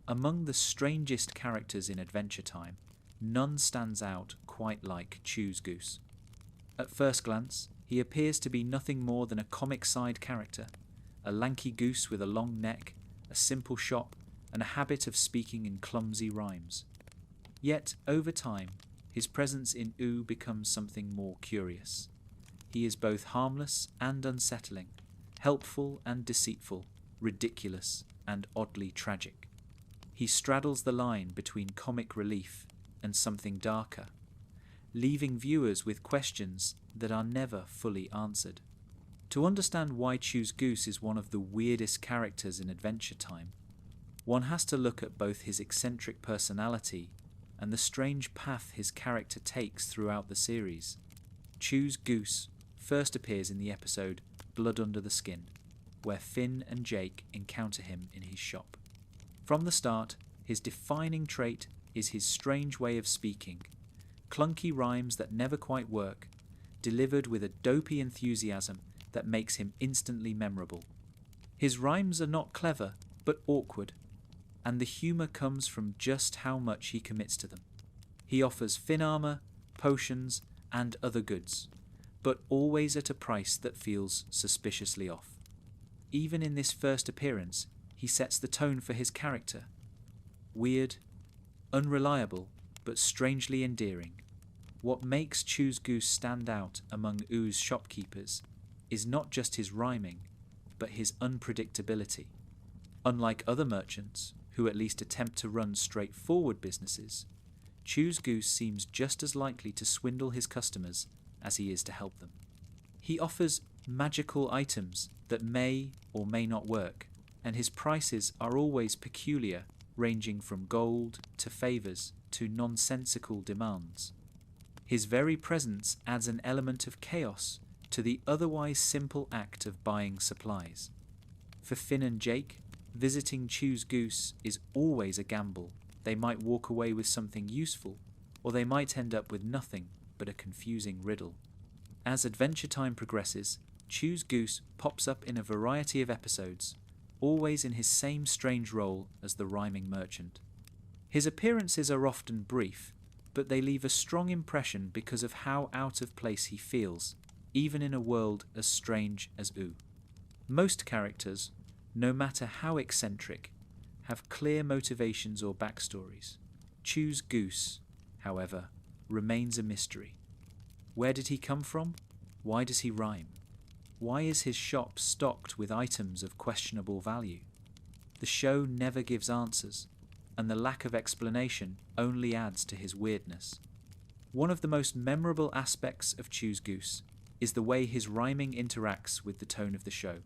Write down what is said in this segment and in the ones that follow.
Among the strangest characters in Adventure Time, none stands out quite like Choose Goose. At first glance, he appears to be nothing more than a comic side character, a lanky goose with a long neck, a simple shop, and a habit of speaking in clumsy rhymes. Yet, over time, his presence in OO becomes something more curious. He is both harmless and unsettling, helpful and deceitful, ridiculous and oddly tragic. He straddles the line between comic relief and something darker, leaving viewers with questions that are never fully answered. To understand why Choose Goose is one of the weirdest characters in Adventure Time, one has to look at both his eccentric personality and the strange path his character takes throughout the series. Choose Goose first appears in the episode Blood Under the Skin, where Finn and Jake encounter him in his shop. From the start, his defining trait is his strange way of speaking, clunky rhymes that never quite work, delivered with a dopey enthusiasm that makes him instantly memorable. His rhymes are not clever, but awkward, and the humour comes from just how much he commits to them. He offers Finn armour, potions, and other goods, but always at a price that feels suspiciously off. Even in this first appearance, he sets the tone for his character. Weird, unreliable, but strangely endearing. What makes Choose Goose stand out among OO's shopkeepers is not just his rhyming, but his unpredictability. Unlike other merchants, who at least attempt to run straightforward businesses, Choose Goose seems just as likely to swindle his customers as he is to help them. He offers magical items that may or may not work, and his prices are always peculiar, ranging from gold to favours to nonsensical demands. His very presence adds an element of chaos to the otherwise simple act of buying supplies. For Finn and Jake, visiting Choose Goose is always a gamble. They might walk away with something useful, or they might end up with nothing but a confusing riddle. As Adventure Time progresses, Choose Goose pops up in a variety of episodes, always in his same strange role as the rhyming merchant. His appearances are often brief, but they leave a strong impression because of how out of place he feels, even in a world as strange as OO. Most characters, no matter how eccentric, have clear motivations or backstories. Choose Goose, however, remains a mystery. Where did he come from? Why does he rhyme? Why is his shop stocked with items of questionable value? The show never gives answers, and the lack of explanation only adds to his weirdness. One of the most memorable aspects of Choose Goose is the way his rhyming interacts with the tone of the show.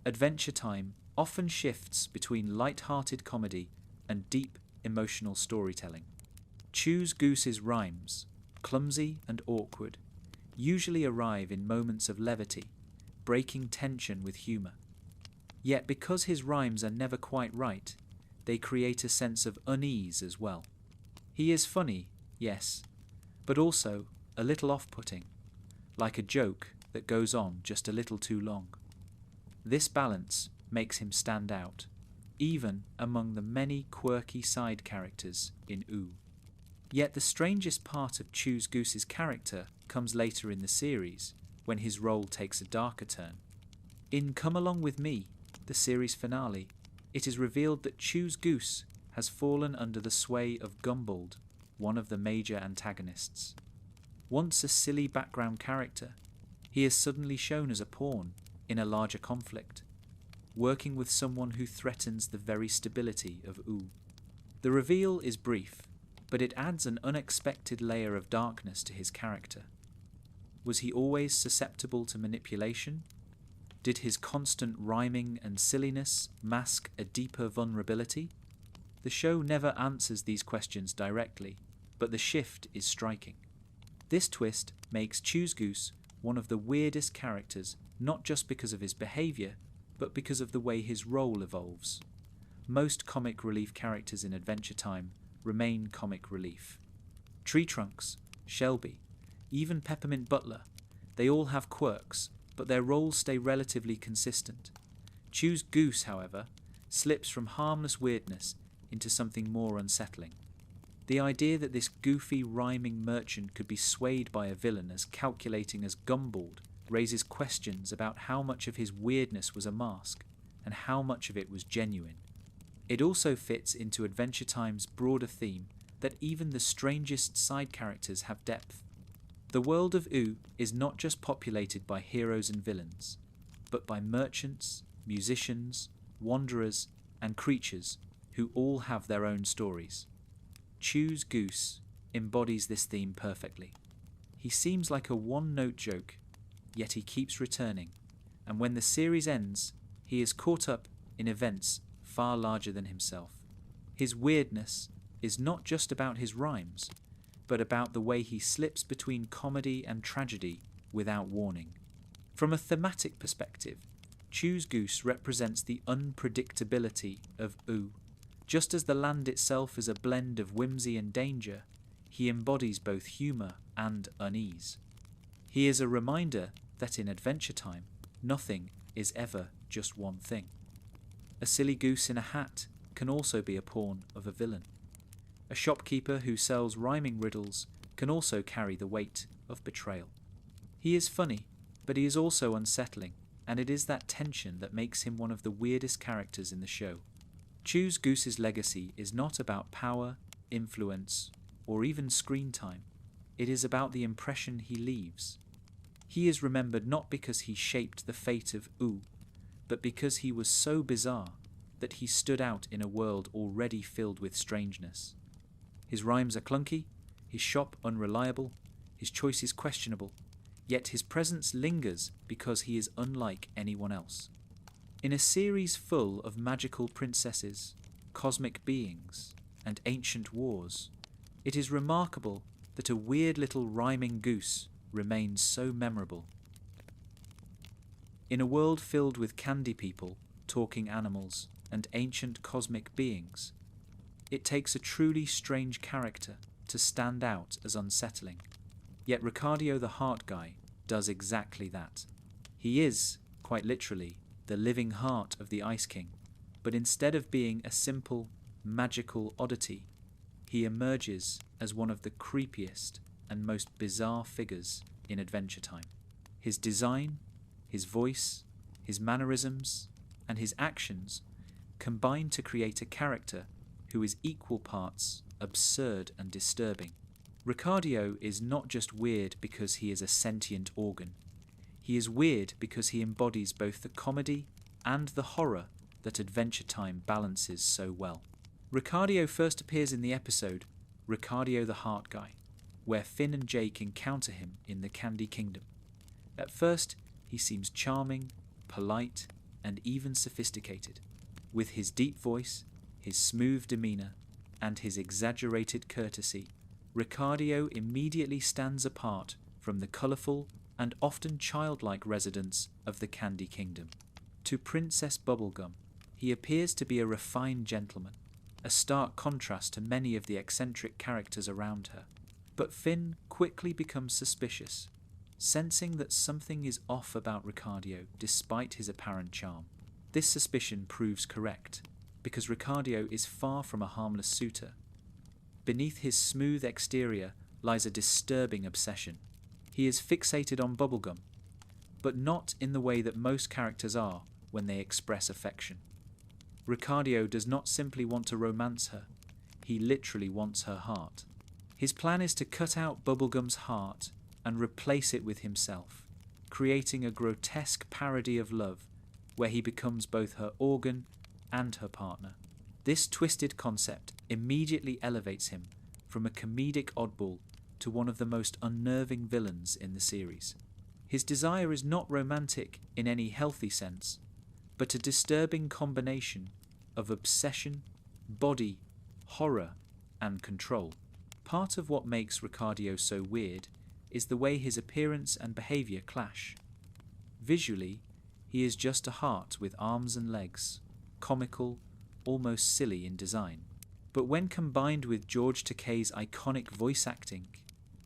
Adventure Time often shifts between light-hearted comedy and deep, emotional storytelling. Choose Goose's rhymes, clumsy and awkward, usually arrive in moments of levity, breaking tension with humour. Yet because his rhymes are never quite right, they create a sense of unease as well. He is funny, yes, but also a little off-putting, like a joke that goes on just a little too long. This balance makes him stand out, even among the many quirky side characters in OO. Yet the strangest part of Choose Goose's character comes later in the series, when his role takes a darker turn. In Come Along With Me, the series finale, it is revealed that Choose Goose has fallen under the sway of Gumbald, one of the major antagonists. Once a silly background character, he is suddenly shown as a pawn in a larger conflict, working with someone who threatens the very stability of OO. The reveal is brief, but it adds an unexpected layer of darkness to his character. Was he always susceptible to manipulation? Did his constant rhyming and silliness mask a deeper vulnerability? The show never answers these questions directly, but the shift is striking. This twist makes Choose Goose one of the weirdest characters, not just because of his behaviour, but because of the way his role evolves. Most comic relief characters in Adventure Time remain comic relief. Tree Trunks, Shelby, even Peppermint Butler, they all have quirks, but their roles stay relatively consistent. Choose Goose, however, slips from harmless weirdness into something more unsettling. The idea that this goofy, rhyming merchant could be swayed by a villain as calculating as Gumball raises questions about how much of his weirdness was a mask and how much of it was genuine. It also fits into Adventure Time's broader theme that even the strangest side characters have depth. The world of Ooo is not just populated by heroes and villains, but by merchants, musicians, wanderers, and creatures who all have their own stories. Choose Goose embodies this theme perfectly. He seems like a one-note joke, yet he keeps returning, and when the series ends, he is caught up in events far larger than himself. His weirdness is not just about his rhymes, but about the way he slips between comedy and tragedy without warning. From a thematic perspective, Choose Goose represents the unpredictability of Ooo. Just as the land itself is a blend of whimsy and danger, he embodies both humour and unease. He is a reminder that in Adventure Time, nothing is ever just one thing. A silly goose in a hat can also be a pawn of a villain. A shopkeeper who sells rhyming riddles can also carry the weight of betrayal. He is funny, but he is also unsettling, and it is that tension that makes him one of the weirdest characters in the show. Choose Goose's legacy is not about power, influence, or even screen time. It is about the impression he leaves. He is remembered not because he shaped the fate of Ooo, but because he was so bizarre that he stood out in a world already filled with strangeness. His rhymes are clunky, his shop unreliable, his choices questionable, yet his presence lingers because he is unlike anyone else. In a series full of magical princesses, cosmic beings, and ancient wars, it is remarkable that a weird little rhyming goose remains so memorable. In a world filled with candy people, talking animals, and ancient cosmic beings, it takes a truly strange character to stand out as unsettling. Yet Ricardio the Heart Guy does exactly that. He is, quite literally, the living heart of the Ice King, but instead of being a simple, magical oddity, he emerges as one of the creepiest and most bizarre figures in Adventure Time. His design, his voice, his mannerisms, and his actions combine to create a character who is equal parts absurd and disturbing. Ricardio is not just weird because he is a sentient organ. He is weird because he embodies both the comedy and the horror that Adventure Time balances so well. Ricardio first appears in the episode Ricardio the Heart Guy, where Finn and Jake encounter him in the Candy Kingdom. At first, he seems charming, polite, and even sophisticated. With his deep voice, his smooth demeanour, and his exaggerated courtesy, Ricardio immediately stands apart from the colourful and often childlike residents of the Candy Kingdom. To Princess Bubblegum, he appears to be a refined gentleman, a stark contrast to many of the eccentric characters around her. But Finn quickly becomes suspicious, sensing that something is off about Ricardio despite his apparent charm. This suspicion proves correct, because Ricardio is far from a harmless suitor. Beneath his smooth exterior lies a disturbing obsession. He is fixated on Bubblegum, but not in the way that most characters are when they express affection. Ricardio does not simply want to romance her, he literally wants her heart. His plan is to cut out Bubblegum's heart and replace it with himself, creating a grotesque parody of love where he becomes both her organ and her partner. This twisted concept immediately elevates him from a comedic oddball to one of the most unnerving villains in the series. His desire is not romantic in any healthy sense, but a disturbing combination of obsession, body, horror, and control. Part of what makes Ricardio so weird is the way his appearance and behaviour clash. Visually, he is just a heart with arms and legs, comical, almost silly in design. But when combined with George Takei's iconic voice acting,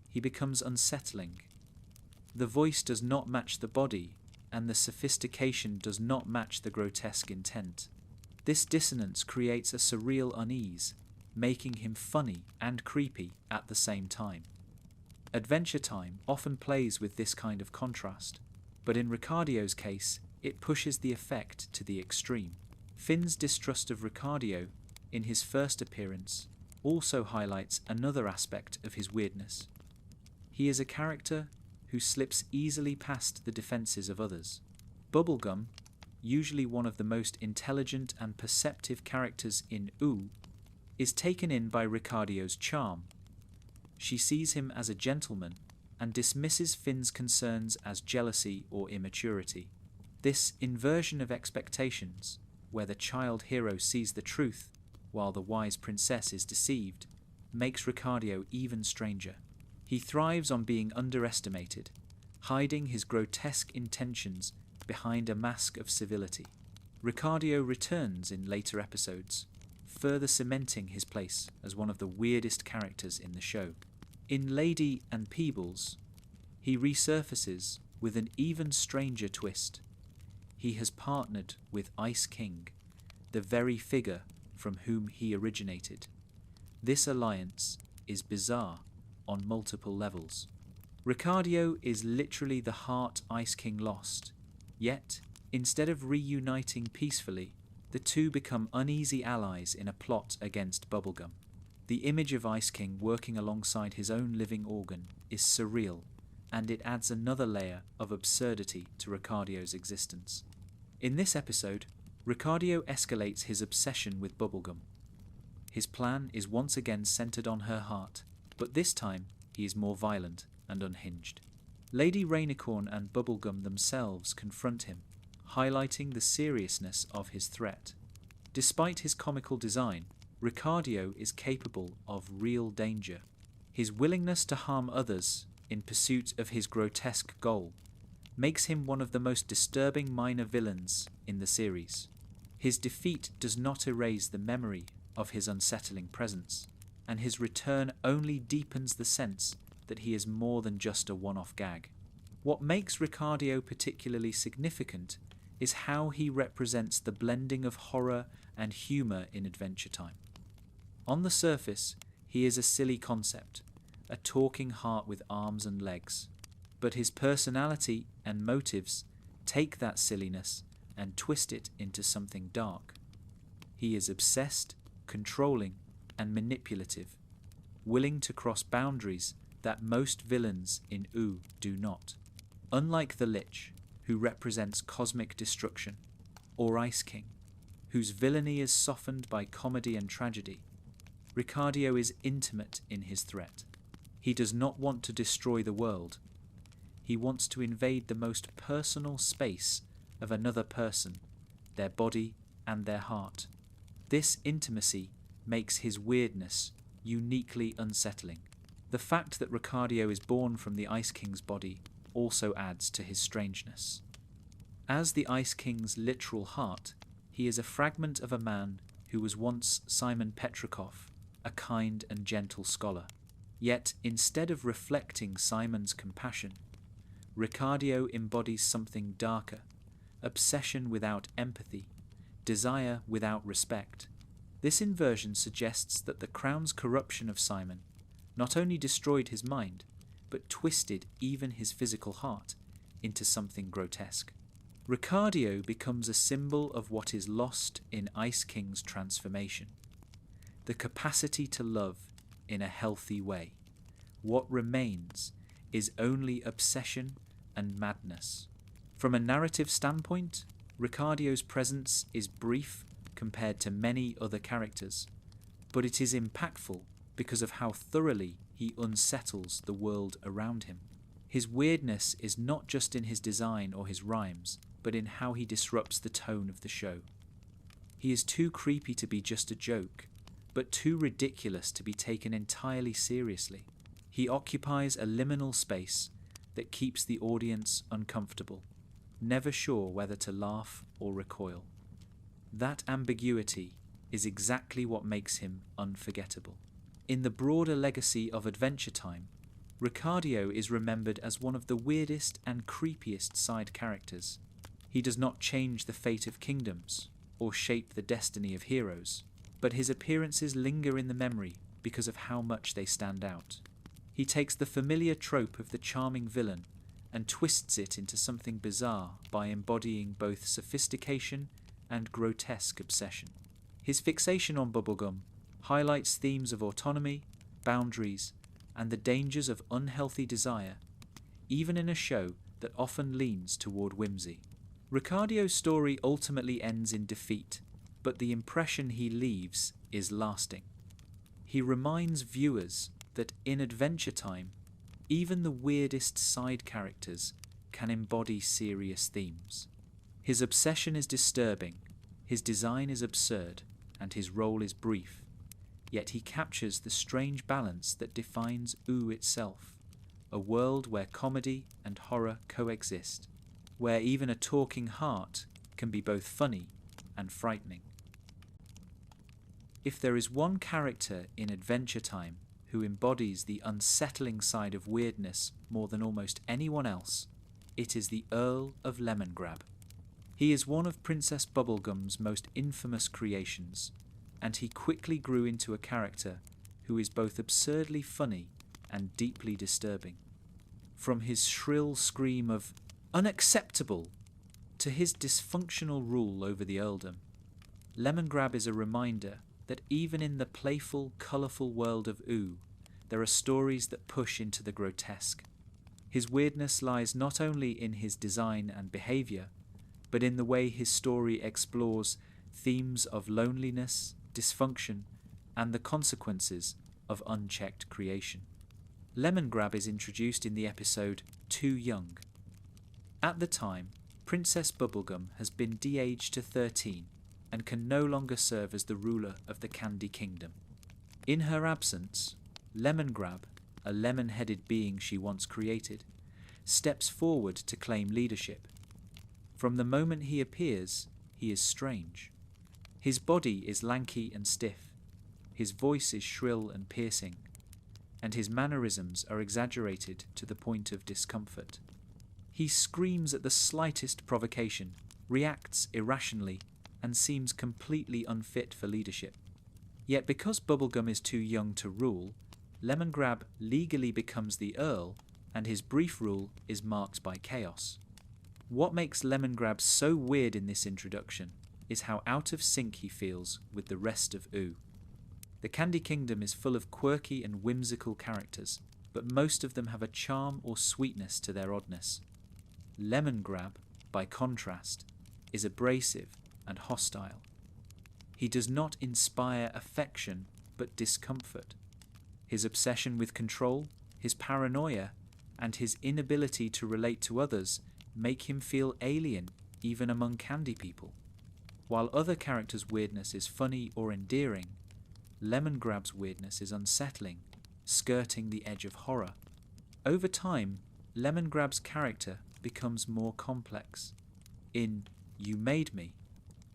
he becomes unsettling. The voice does not match the body, and the sophistication does not match the grotesque intent. This dissonance creates a surreal unease, making him funny and creepy at the same time. Adventure Time often plays with this kind of contrast, but in Ricardio's case, it pushes the effect to the extreme. Finn's distrust of Ricardio in his first appearance also highlights another aspect of his weirdness. He is a character who slips easily past the defences of others. Bubblegum, usually one of the most intelligent and perceptive characters in Ooh, is taken in by Ricardio's charm. She sees him as a gentleman and dismisses Finn's concerns as jealousy or immaturity. This inversion of expectations, where the child hero sees the truth while the wise princess is deceived, makes Ricardio even stranger. He thrives on being underestimated, hiding his grotesque intentions behind a mask of civility. Ricardio returns in later episodes, further cementing his place as one of the weirdest characters in the show. In Lady and Peebles, he resurfaces with an even stranger twist. He has partnered with Ice King, the very figure from whom he originated. This alliance is bizarre on multiple levels. Ricardio is literally the heart Ice King lost, yet, instead of reuniting peacefully, the two become uneasy allies in a plot against Bubblegum. The image of Ice King working alongside his own living organ is surreal, and it adds another layer of absurdity to Ricardio's existence. In this episode, Ricardio escalates his obsession with Bubblegum. His plan is once again centered on her heart, but this time he is more violent and unhinged. Lady Rainicorn and Bubblegum themselves confront him, highlighting the seriousness of his threat. Despite his comical design, Ricardio is capable of real danger. His willingness to harm others in pursuit of his grotesque goal makes him one of the most disturbing minor villains in the series. His defeat does not erase the memory of his unsettling presence, and his return only deepens the sense that he is more than just a one-off gag. What makes Ricardio particularly significant is how he represents the blending of horror and humour in Adventure Time. On the surface, he is a silly concept, a talking heart with arms and legs, but his personality and motives take that silliness and twist it into something dark. He is obsessed, controlling, and manipulative, willing to cross boundaries that most villains in Ooh do not. Unlike the Lich, who represents cosmic destruction, or Ice King, whose villainy is softened by comedy and tragedy, Ricardio is intimate in his threat. He does not want to destroy the world. He wants to invade the most personal space of another person, their body and their heart. This intimacy makes his weirdness uniquely unsettling. The fact that Ricardio is born from the Ice King's body also adds to his strangeness. As the Ice King's literal heart, he is a fragment of a man who was once Simon Petrikov, a kind and gentle scholar. Yet, instead of reflecting Simon's compassion, Ricardio embodies something darker, obsession without empathy, desire without respect. This inversion suggests that the Crown's corruption of Simon not only destroyed his mind, but twisted even his physical heart into something grotesque. Ricardio becomes a symbol of what is lost in Ice King's transformation: the capacity to love in a healthy way. What remains is only obsession and madness. From a narrative standpoint, Ricardio's presence is brief compared to many other characters, but it is impactful because of how thoroughly he unsettles the world around him. His weirdness is not just in his design or his rhymes, but in how he disrupts the tone of the show. He is too creepy to be just a joke, but too ridiculous to be taken entirely seriously. He occupies a liminal space that keeps the audience uncomfortable, never sure whether to laugh or recoil. That ambiguity is exactly what makes him unforgettable. In the broader legacy of Adventure Time, Ricardio is remembered as one of the weirdest and creepiest side characters. He does not change the fate of kingdoms, or shape the destiny of heroes, but his appearances linger in the memory because of how much they stand out. He takes the familiar trope of the charming villain and twists it into something bizarre by embodying both sophistication and grotesque obsession. His fixation on bubblegum highlights themes of autonomy, boundaries, and the dangers of unhealthy desire, even in a show that often leans toward whimsy. Ricardio's story ultimately ends in defeat, but the impression he leaves is lasting. He reminds viewers that in Adventure Time, even the weirdest side characters can embody serious themes. His obsession is disturbing, his design is absurd, and his role is brief, yet he captures the strange balance that defines Ooh itself, a world where comedy and horror coexist, where even a talking heart can be both funny and frightening. If there is one character in Adventure Time who embodies the unsettling side of weirdness more than almost anyone else, it is the Earl of Lemongrab. He is one of Princess Bubblegum's most infamous creations, and he quickly grew into a character who is both absurdly funny and deeply disturbing. From his shrill scream of "unacceptable" to his dysfunctional rule over the earldom, Lemongrab is a reminder that even in the playful, colourful world of Ooh, there are stories that push into the grotesque. His weirdness lies not only in his design and behaviour, but in the way his story explores themes of loneliness, dysfunction, and the consequences of unchecked creation. Lemongrab is introduced in the episode Too Young. At the time, Princess Bubblegum has been de-aged to 13 and can no longer serve as the ruler of the Candy Kingdom. In her absence, Lemongrab, a lemon-headed being she once created, steps forward to claim leadership. From the moment he appears, he is strange. His body is lanky and stiff, his voice is shrill and piercing, and his mannerisms are exaggerated to the point of discomfort. He screams at the slightest provocation, reacts irrationally, and seems completely unfit for leadership. Yet because Bubblegum is too young to rule, Lemongrab legally becomes the Earl, and his brief rule is marked by chaos. What makes Lemongrab so weird in this introduction is how out of sync he feels with the rest of Ooh. The Candy Kingdom is full of quirky and whimsical characters, but most of them have a charm or sweetness to their oddness. Lemongrab, by contrast, is abrasive and hostile. He does not inspire affection, but discomfort. His obsession with control, his paranoia, and his inability to relate to others make him feel alien even among candy people. While other characters' weirdness is funny or endearing, Lemongrab's weirdness is unsettling, skirting the edge of horror. Over time, Lemongrab's character becomes more complex. In You Made Me,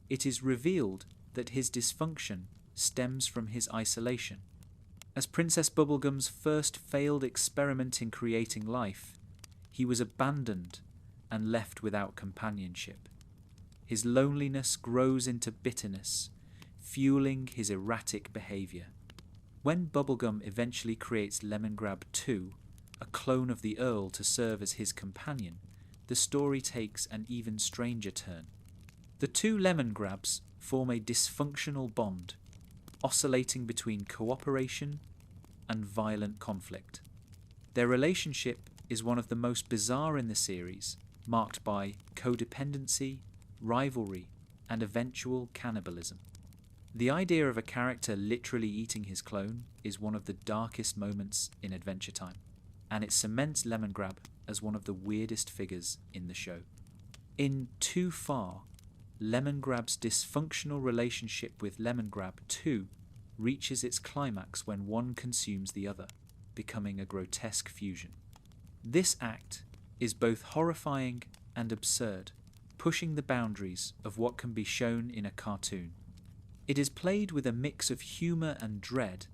it is revealed that his dysfunction stems from his isolation. As Princess Bubblegum's first failed experiment in creating life, he was abandoned and left without companionship. His loneliness grows into bitterness, fueling his erratic behaviour. When Bubblegum eventually creates Lemongrab 2, a clone of the Earl to serve as his companion, the story takes an even stranger turn. The two Lemongrabs form a dysfunctional bond, oscillating between cooperation and violent conflict. Their relationship is one of the most bizarre in the series, marked by codependency, rivalry, and eventual cannibalism. The idea of a character literally eating his clone is one of the darkest moments in Adventure Time, and it cements Lemongrab as one of the weirdest figures in the show. In Too Far, Lemongrab's dysfunctional relationship with Lemongrab 2 reaches its climax when one consumes the other, becoming a grotesque fusion. This act is both horrifying and absurd, pushing the boundaries of what can be shown in a cartoon. It is played with a mix of humour and dread,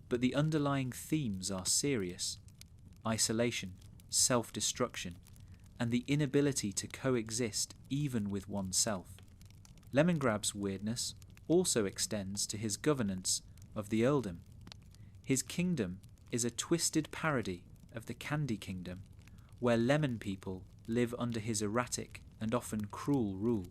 but the underlying themes are serious: isolation, self-destruction, and the inability to coexist even with oneself. Lemongrab's weirdness also extends to his governance of the earldom. His kingdom is a twisted parody of the Candy Kingdom, where lemon people live under his erratic and often cruel rule.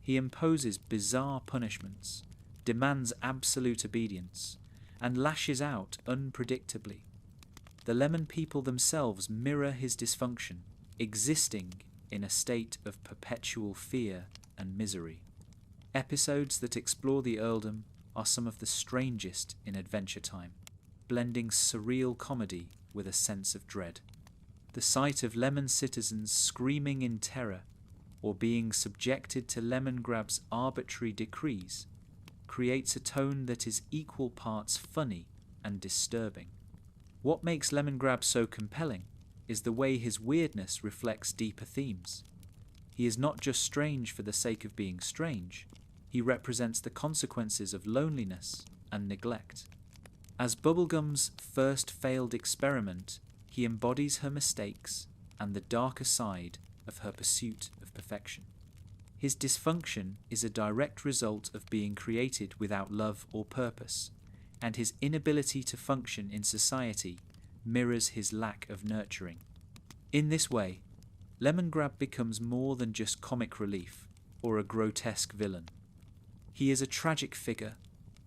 He imposes bizarre punishments, demands absolute obedience, and lashes out unpredictably. The lemon people themselves mirror his dysfunction, existing in a state of perpetual fear and misery. Episodes that explore the earldom are some of the strangest in Adventure Time, blending surreal comedy with a sense of dread. The sight of lemon citizens screaming in terror or being subjected to Lemongrab's arbitrary decrees creates a tone that is equal parts funny and disturbing. What makes Lemongrab so compelling is the way his weirdness reflects deeper themes. He is not just strange for the sake of being strange, he represents the consequences of loneliness and neglect. As Bubblegum's first failed experiment, he embodies her mistakes and the darker side of her pursuit of perfection. His dysfunction is a direct result of being created without love or purpose, and his inability to function in society mirrors his lack of nurturing. In this way, Lemongrab becomes more than just comic relief or a grotesque villain. He is a tragic figure,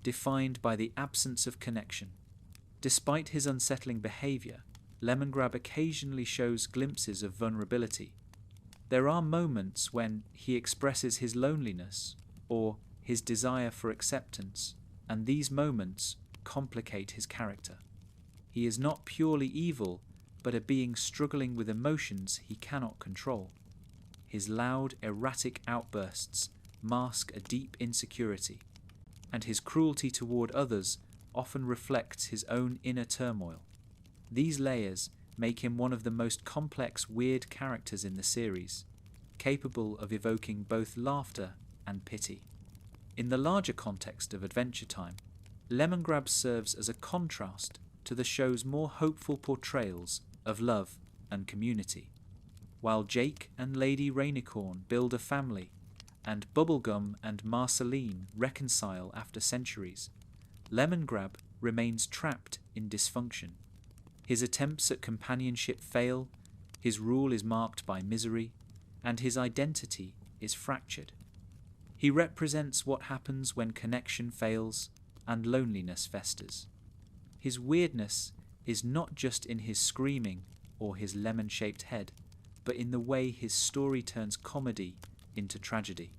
defined by the absence of connection. Despite his unsettling behaviour, Lemongrab occasionally shows glimpses of vulnerability. There are moments when he expresses his loneliness or his desire for acceptance, and these moments complicate his character. He is not purely evil, but a being struggling with emotions he cannot control. His loud, erratic outbursts mask a deep insecurity, and his cruelty toward others often reflects his own inner turmoil. These layers make him one of the most complex, weird characters in the series, capable of evoking both laughter and pity. In the larger context of Adventure Time, Lemongrab serves as a contrast to the show's more hopeful portrayals of love and community. While Jake and Lady Rainicorn build a family, and Bubblegum and Marceline reconcile after centuries, Lemongrab remains trapped in dysfunction. His attempts at companionship fail, his rule is marked by misery, and his identity is fractured. He represents what happens when connection fails and loneliness festers. His weirdness is not just in his screaming or his lemon-shaped head, but in the way his story turns comedy into tragedy.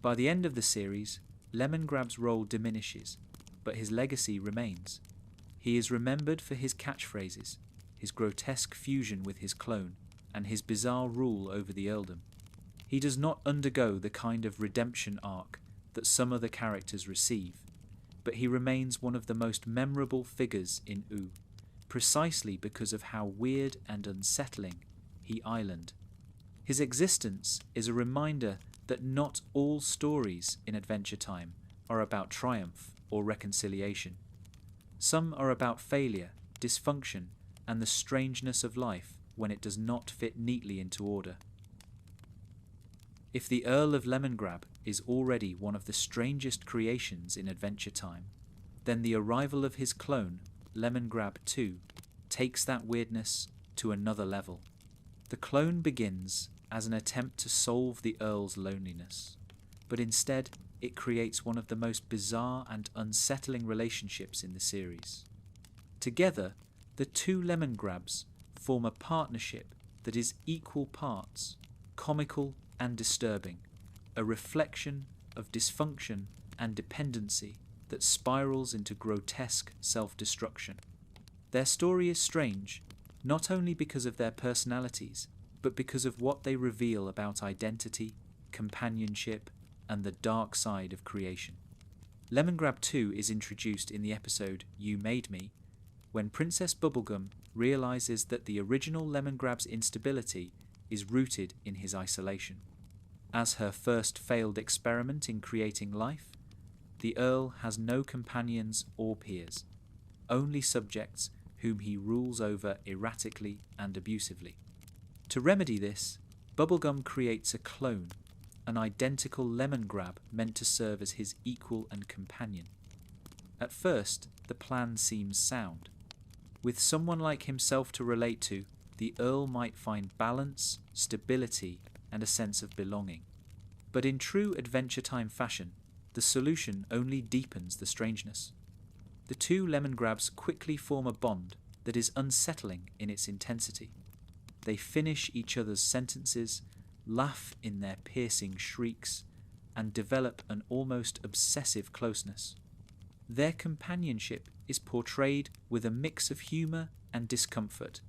By the end of the series, Lemongrab's role diminishes, but his legacy remains. He is remembered for his catchphrases, his grotesque fusion with his clone, and his bizarre rule over the earldom. He does not undergo the kind of redemption arc that some other characters receive, but he remains one of the most memorable figures in OO, precisely because of how weird and unsettling he island. His existence is a reminder that not all stories in Adventure Time are about triumph or reconciliation. Some are about failure, dysfunction, and the strangeness of life when it does not fit neatly into order. If the Earl of Lemongrab is already one of the strangest creations in Adventure Time, then the arrival of his clone, Lemongrab 2, takes that weirdness to another level. The clone begins as an attempt to solve the Earl's loneliness, but instead it creates one of the most bizarre and unsettling relationships in the series. Together, the two Lemongrabs form a partnership that is equal parts comical and disturbing, a reflection of dysfunction and dependency that spirals into grotesque self-destruction. Their story is strange, not only because of their personalities, but because of what they reveal about identity, companionship, and the dark side of creation. Lemongrab 2 is introduced in the episode You Made Me, when Princess Bubblegum realizes that the original Lemongrab's instability is rooted in his isolation. As her first failed experiment in creating life, the Earl has no companions or peers, only subjects whom he rules over erratically and abusively. To remedy this, Bubblegum creates a clone, an identical Lemongrab meant to serve as his equal and companion. At first, the plan seems sound. With someone like himself to relate to, the Earl might find balance, stability, and a sense of belonging. But in true Adventure Time fashion, the solution only deepens the strangeness. The two Lemongrabs quickly form a bond that is unsettling in its intensity. They finish each other's sentences, laugh in their piercing shrieks, and develop an almost obsessive closeness. Their companionship is portrayed with a mix of humour and discomfort,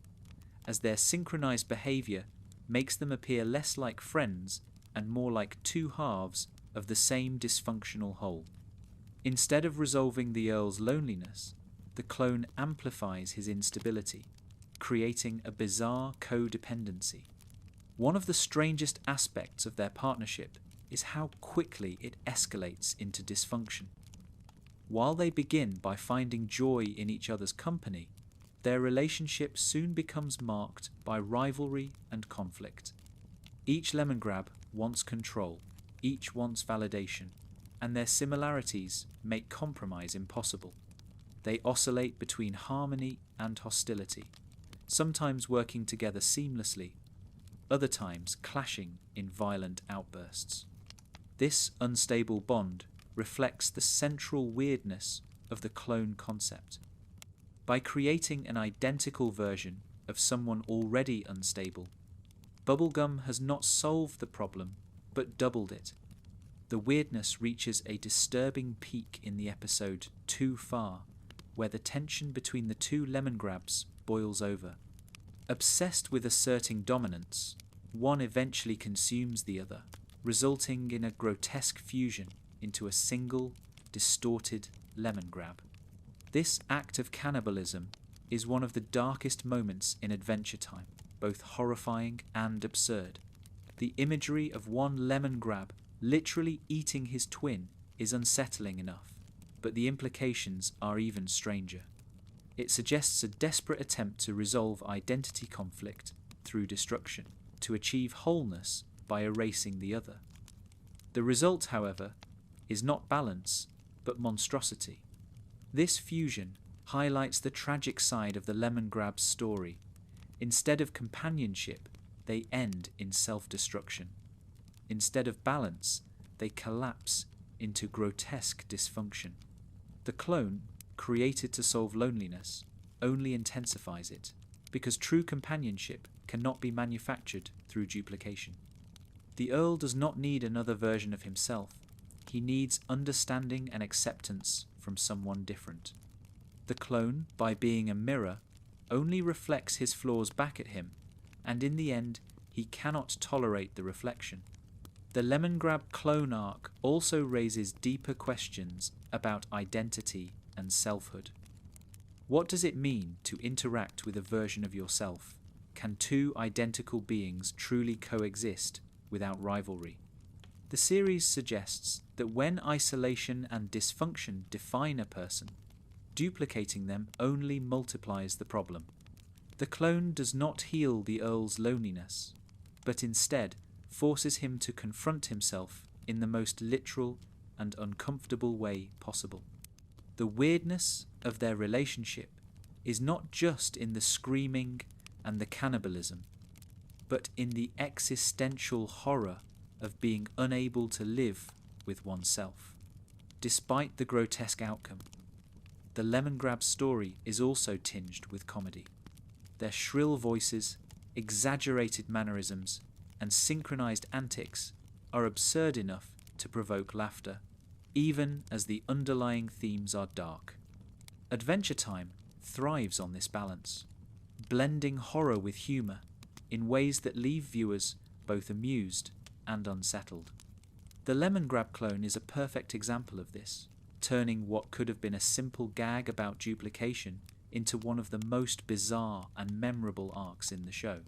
as their synchronised behaviour makes them appear less like friends and more like two halves of the same dysfunctional whole. Instead of resolving the Earl's loneliness, the clone amplifies his instability, creating a bizarre codependency. One of the strangest aspects of their partnership is how quickly it escalates into dysfunction. While they begin by finding joy in each other's company, their relationship soon becomes marked by rivalry and conflict. Each Lemongrab wants control, each wants validation, and their similarities make compromise impossible. They oscillate between harmony and hostility, sometimes working together seamlessly, other times clashing in violent outbursts. This unstable bond reflects the central weirdness of the clone concept. By creating an identical version of someone already unstable, Bubblegum has not solved the problem, but doubled it. The weirdness reaches a disturbing peak in the episode Too Far, where the tension between the two Lemongrabs boils over. Obsessed with asserting dominance, one eventually consumes the other, resulting in a grotesque fusion into a single, distorted Lemongrab. This act of cannibalism is one of the darkest moments in Adventure Time, both horrifying and absurd. The imagery of one Lemongrab literally eating his twin is unsettling enough, but the implications are even stranger. It suggests a desperate attempt to resolve identity conflict through destruction, to achieve wholeness by erasing the other. The result, however, is not balance, but monstrosity. This fusion highlights the tragic side of the Lemongrab's story. Instead of companionship, they end in self-destruction. Instead of balance, they collapse into grotesque dysfunction. The clone, created to solve loneliness, only intensifies it, because true companionship cannot be manufactured through duplication. The Earl does not need another version of himself. He needs understanding and acceptance from someone different. The clone, by being a mirror, only reflects his flaws back at him, and in the end, he cannot tolerate the reflection. The Lemongrab clone arc also raises deeper questions about identity and selfhood. What does it mean to interact with a version of yourself? Can two identical beings truly coexist without rivalry? The series suggests that when isolation and dysfunction define a person, duplicating them only multiplies the problem. The clone does not heal the Earl's loneliness, but instead forces him to confront himself in the most literal and uncomfortable way possible. The weirdness of their relationship is not just in the screaming and the cannibalism, but in the existential horror of being unable to live with oneself. Despite the grotesque outcome, the Lemongrab story is also tinged with comedy. Their shrill voices, exaggerated mannerisms, and synchronized antics are absurd enough to provoke laughter, even as the underlying themes are dark. Adventure Time thrives on this balance, blending horror with humour in ways that leave viewers both amused and unsettled. The Lemongrab clone is a perfect example of this, turning what could have been a simple gag about duplication into one of the most bizarre and memorable arcs in the show.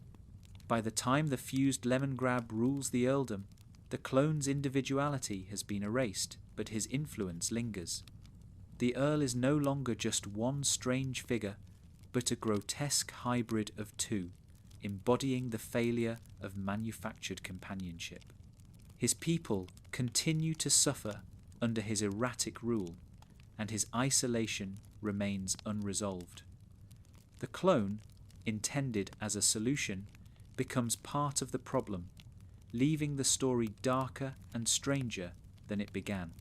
By the time the fused Lemongrab rules the earldom, the clone's individuality has been erased, but his influence lingers. The Earl is no longer just one strange figure, but a grotesque hybrid of two, embodying the failure of manufactured companionship. His people continue to suffer under his erratic rule, and his isolation remains unresolved. The clone, intended as a solution, becomes part of the problem, leaving the story darker and stranger than it began.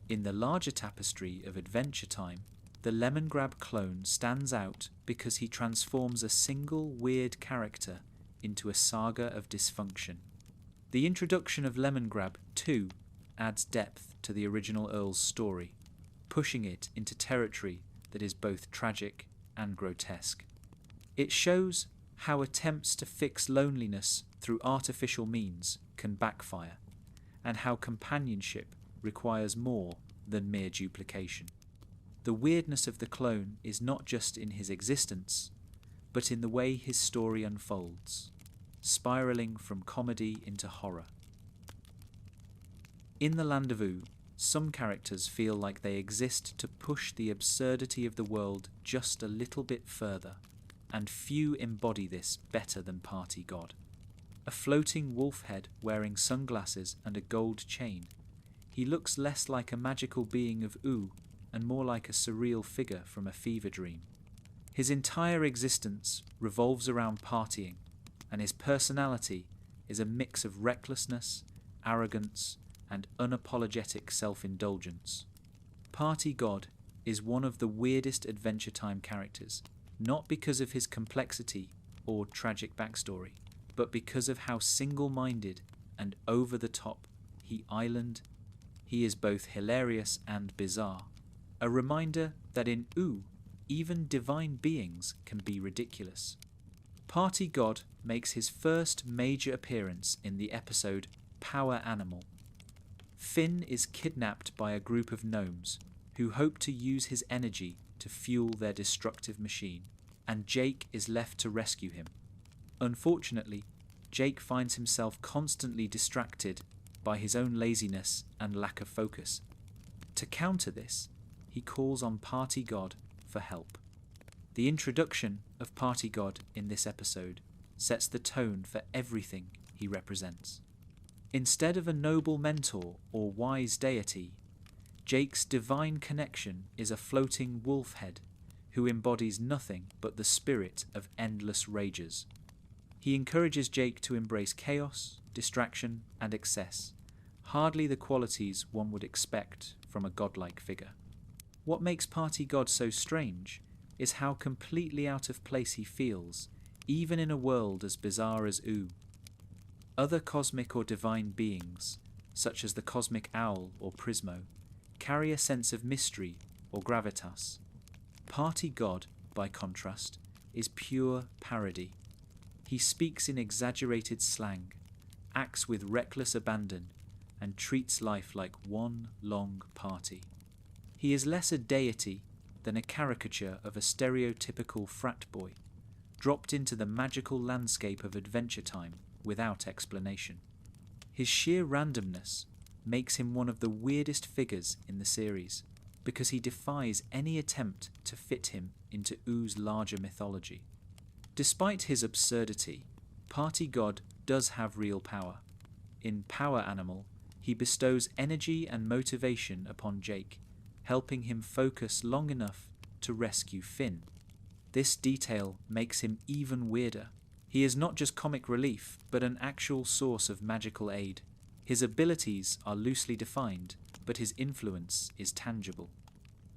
In the larger tapestry of Adventure Time, the Lemongrab clone stands out because he transforms a single weird character into a saga of dysfunction. The introduction of Lemongrab, too, adds depth to the original Earl's story, pushing it into territory that is both tragic and grotesque. It shows how attempts to fix loneliness through artificial means can backfire, and how companionship requires more than mere duplication. The weirdness of the clone is not just in his existence, but in the way his story unfolds, spiraling from comedy into horror. In the Land of Oo, some characters feel like they exist to push the absurdity of the world just a little bit further, and few embody this better than Party God. A floating wolf head wearing sunglasses and a gold chain, he looks less like a magical being of Oo and more like a surreal figure from a fever dream. His entire existence revolves around partying, and his personality is a mix of recklessness, arrogance, and unapologetic self-indulgence. Party God is one of the weirdest Adventure Time characters, not because of his complexity or tragic backstory, but because of how single-minded and over-the-top he is both hilarious and bizarre. A reminder that in Oo, even divine beings can be ridiculous. Party God makes his first major appearance in the episode Power Animal. Finn is kidnapped by a group of gnomes who hope to use his energy to fuel their destructive machine, and Jake is left to rescue him. Unfortunately, Jake finds himself constantly distracted by his own laziness and lack of focus. To counter this, he calls on Party God for help. The introduction of Party God in this episode sets the tone for everything he represents. Instead of a noble mentor or wise deity, Jake's divine connection is a floating wolf head who embodies nothing but the spirit of endless rages. He encourages Jake to embrace chaos, distraction, and excess, hardly the qualities one would expect from a godlike figure. What makes Party God so strange is how completely out of place he feels, even in a world as bizarre as Oo. Other cosmic or divine beings, such as the cosmic owl or Prismo, carry a sense of mystery or gravitas. Party God, by contrast, is pure parody. He speaks in exaggerated slang, acts with reckless abandon, and treats life like one long party. He is less a deity than a caricature of a stereotypical frat boy, dropped into the magical landscape of Adventure Time without explanation. His sheer randomness makes him one of the weirdest figures in the series, because he defies any attempt to fit him into Oo's larger mythology. Despite his absurdity, Party God does have real power. In Power Animal, he bestows energy and motivation upon Jake, helping him focus long enough to rescue Finn. This detail makes him even weirder. He is not just comic relief, but an actual source of magical aid. His abilities are loosely defined, but his influence is tangible.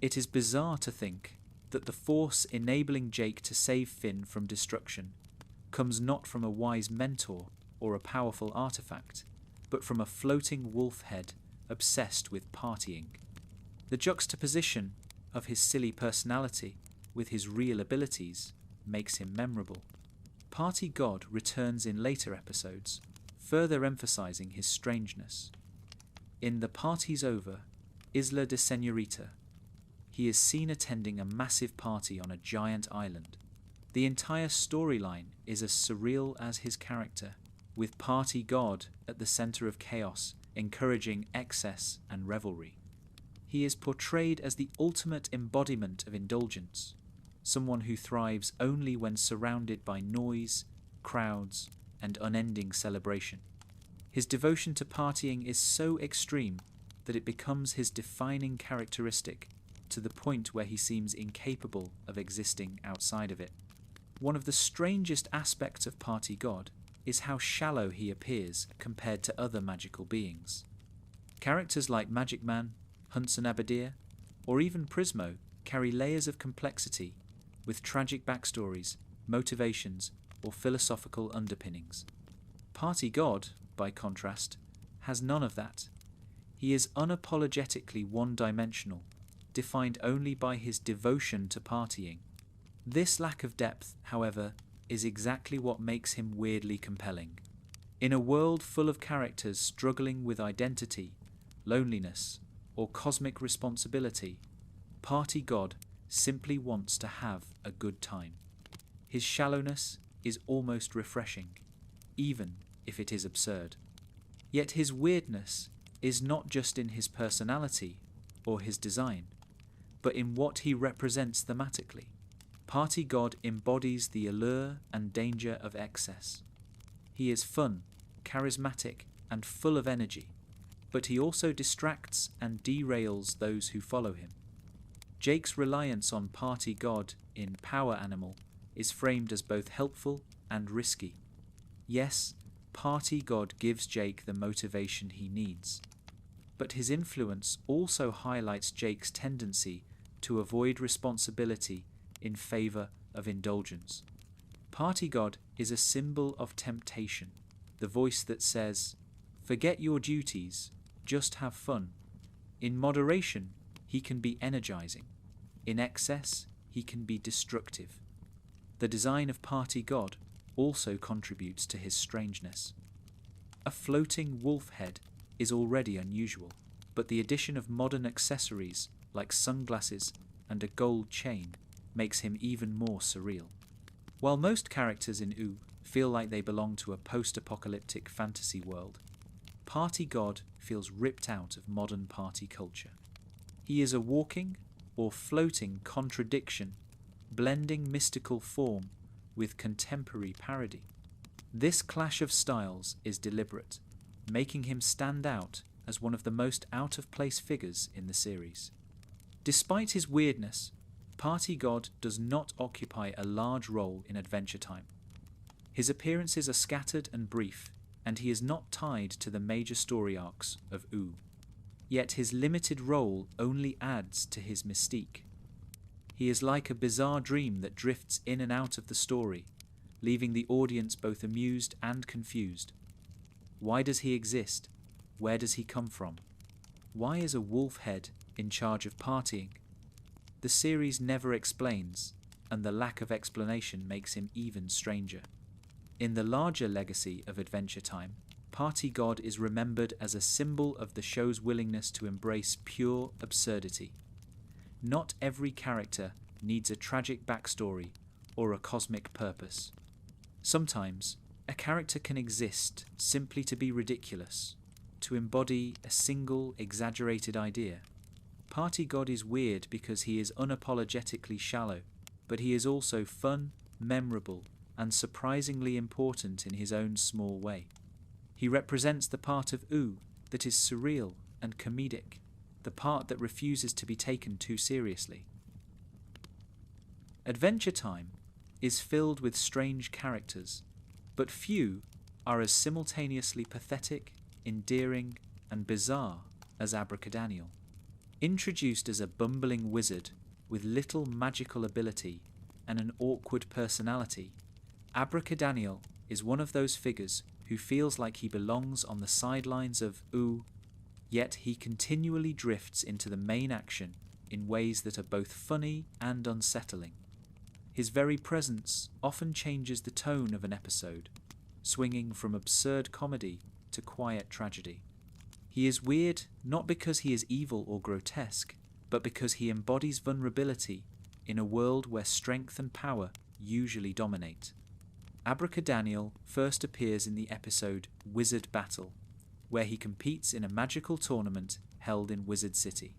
It is bizarre to think that the force enabling Jake to save Finn from destruction comes not from a wise mentor or a powerful artifact, but from a floating wolf head obsessed with partying. The juxtaposition of his silly personality with his real abilities makes him memorable. Party God returns in later episodes, further emphasizing his strangeness. In The Party's Over, Isla de Señorita, he is seen attending a massive party on a giant island. The entire storyline is as surreal as his character, with Party God at the center of chaos, encouraging excess and revelry. He is portrayed as the ultimate embodiment of indulgence, someone who thrives only when surrounded by noise, crowds, and unending celebration. His devotion to partying is so extreme that it becomes his defining characteristic, to the point where he seems incapable of existing outside of it. One of the strangest aspects of Party God is how shallow he appears compared to other magical beings. Characters like Magic Man, Hunson Abadir, or even Prismo carry layers of complexity with tragic backstories, motivations, or philosophical underpinnings. Party God, by contrast, has none of that. He is unapologetically one-dimensional, defined only by his devotion to partying. This lack of depth, however, is exactly what makes him weirdly compelling. In a world full of characters struggling with identity, loneliness, or cosmic responsibility, Party God simply wants to have a good time. His shallowness is almost refreshing, even if it is absurd. Yet his weirdness is not just in his personality or his design, but in what he represents thematically. Party God embodies the allure and danger of excess. He is fun, charismatic, and full of energy, but he also distracts and derails those who follow him. Jake's reliance on Party God in Power Animal is framed as both helpful and risky. Yes, Party God gives Jake the motivation he needs, but his influence also highlights Jake's tendency to avoid responsibility in favor of indulgence. Party God is a symbol of temptation, the voice that says, "Forget your duties, just have fun." In moderation, he can be energizing. In excess, he can be destructive. The design of Party God also contributes to his strangeness. A floating wolf head is already unusual, but the addition of modern accessories like sunglasses and a gold chain makes him even more surreal. While most characters in OO feel like they belong to a post-apocalyptic fantasy world, Party God feels ripped out of modern party culture. He is a walking or floating contradiction, blending mystical form with contemporary parody. This clash of styles is deliberate, making him stand out as one of the most out-of-place figures in the series. Despite his weirdness, Party God does not occupy a large role in Adventure Time. His appearances are scattered and brief, and he is not tied to the major story arcs of OO. Yet his limited role only adds to his mystique. He is like a bizarre dream that drifts in and out of the story, leaving the audience both amused and confused. Why does he exist? Where does he come from? Why is a wolf head in charge of partying? The series never explains, and the lack of explanation makes him even stranger. In the larger legacy of Adventure Time, Party God is remembered as a symbol of the show's willingness to embrace pure absurdity. Not every character needs a tragic backstory or a cosmic purpose. Sometimes, a character can exist simply to be ridiculous, to embody a single exaggerated idea. Party God is weird because he is unapologetically shallow, but he is also fun, memorable, and surprisingly important in his own small way. He represents the part of OO that is surreal and comedic, the part that refuses to be taken too seriously. Adventure Time is filled with strange characters, but few are as simultaneously pathetic, endearing, and bizarre as Abracadaniel. Introduced as a bumbling wizard with little magical ability and an awkward personality, Abracadaniel is one of those figures who feels like he belongs on the sidelines of OO, yet he continually drifts into the main action in ways that are both funny and unsettling. His very presence often changes the tone of an episode, swinging from absurd comedy to quiet tragedy. He is weird not because he is evil or grotesque, but because he embodies vulnerability in a world where strength and power usually dominate. Abracadaniel first appears in the episode Wizard Battle, where he competes in a magical tournament held in Wizard City.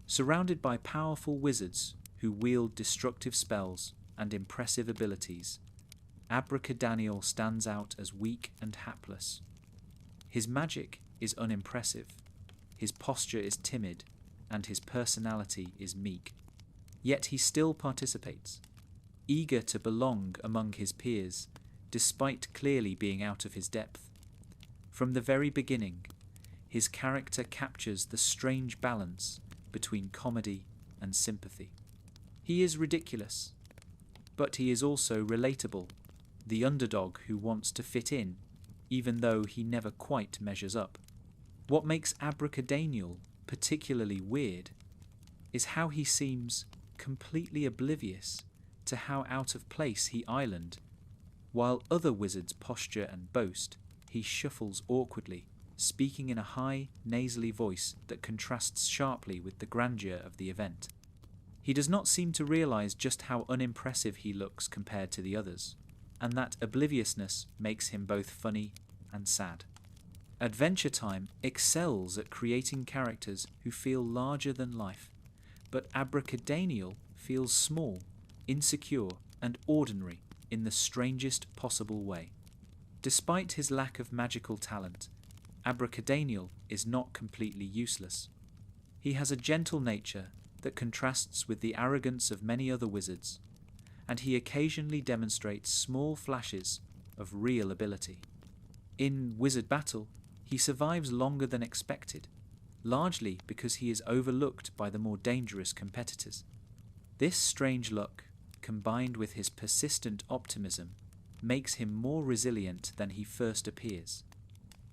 Surrounded by powerful wizards who wield destructive spells and impressive abilities, Abracadaniel stands out as weak and hapless. His magic is unimpressive, his posture is timid, and his personality is meek. Yet he still participates, eager to belong among his peers, despite clearly being out of his depth. From the very beginning, his character captures the strange balance between comedy and sympathy. He is ridiculous, but he is also relatable, the underdog who wants to fit in, even though he never quite measures up. What makes Abracadaniel particularly weird is how he seems completely oblivious to how out of place he island. While other wizards posture and boast, he shuffles awkwardly, speaking in a high, nasally voice that contrasts sharply with the grandeur of the event. He does not seem to realize just how unimpressive he looks compared to the others, and that obliviousness makes him both funny and sad. Adventure Time excels at creating characters who feel larger than life, but Abracadaniel feels small, insecure, and ordinary in the strangest possible way. Despite his lack of magical talent, Abracadaniel is not completely useless. He has a gentle nature that contrasts with the arrogance of many other wizards, and he occasionally demonstrates small flashes of real ability. In Wizard Battle, he survives longer than expected, largely because he is overlooked by the more dangerous competitors. This strange luck, combined with his persistent optimism, makes him more resilient than he first appears.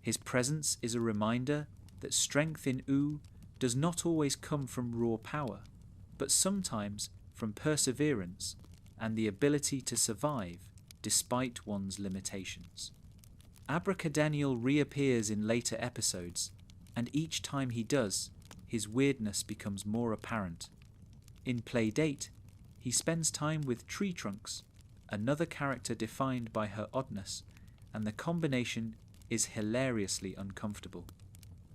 His presence is a reminder that strength in OO does not always come from raw power, but sometimes from perseverance and the ability to survive despite one's limitations. Abracadaniel reappears in later episodes, and each time he does, his weirdness becomes more apparent. In Playdate, he spends time with Tree Trunks, another character defined by her oddness, and the combination is hilariously uncomfortable.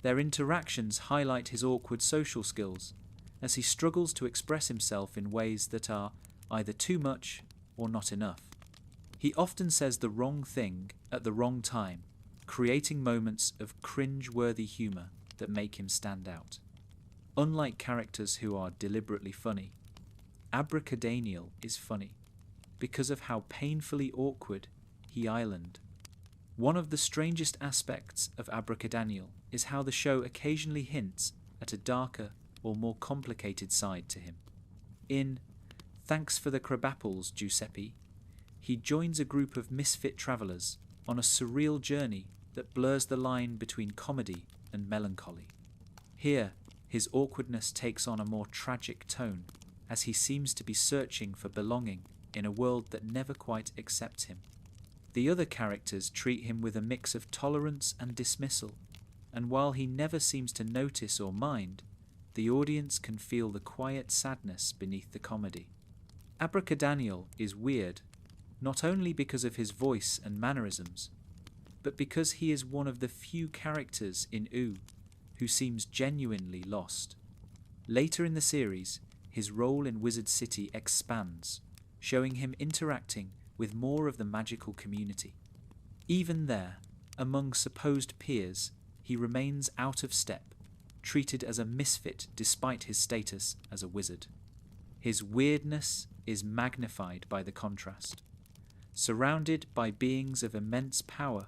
Their interactions highlight his awkward social skills, as he struggles to express himself in ways that are either too much or not enough. He often says the wrong thing at the wrong time, creating moments of cringe-worthy humour that make him stand out. Unlike characters who are deliberately funny, Abracadaniel is funny because of how painfully awkward he island. One of the strangest aspects of Abracadaniel is how the show occasionally hints at a darker or more complicated side to him. In Thanks for the Crabapples, Giuseppe, he joins a group of misfit travellers on a surreal journey that blurs the line between comedy and melancholy. Here, his awkwardness takes on a more tragic tone, as he seems to be searching for belonging in a world that never quite accepts him. The other characters treat him with a mix of tolerance and dismissal, and while he never seems to notice or mind, the audience can feel the quiet sadness beneath the comedy. Abracadaniel is weird, not only because of his voice and mannerisms, but because he is one of the few characters in OO who seems genuinely lost. Later in the series, his role in Wizard City expands, showing him interacting with more of the magical community. Even there, among supposed peers, he remains out of step, treated as a misfit despite his status as a wizard. His weirdness is magnified by the contrast. Surrounded by beings of immense power,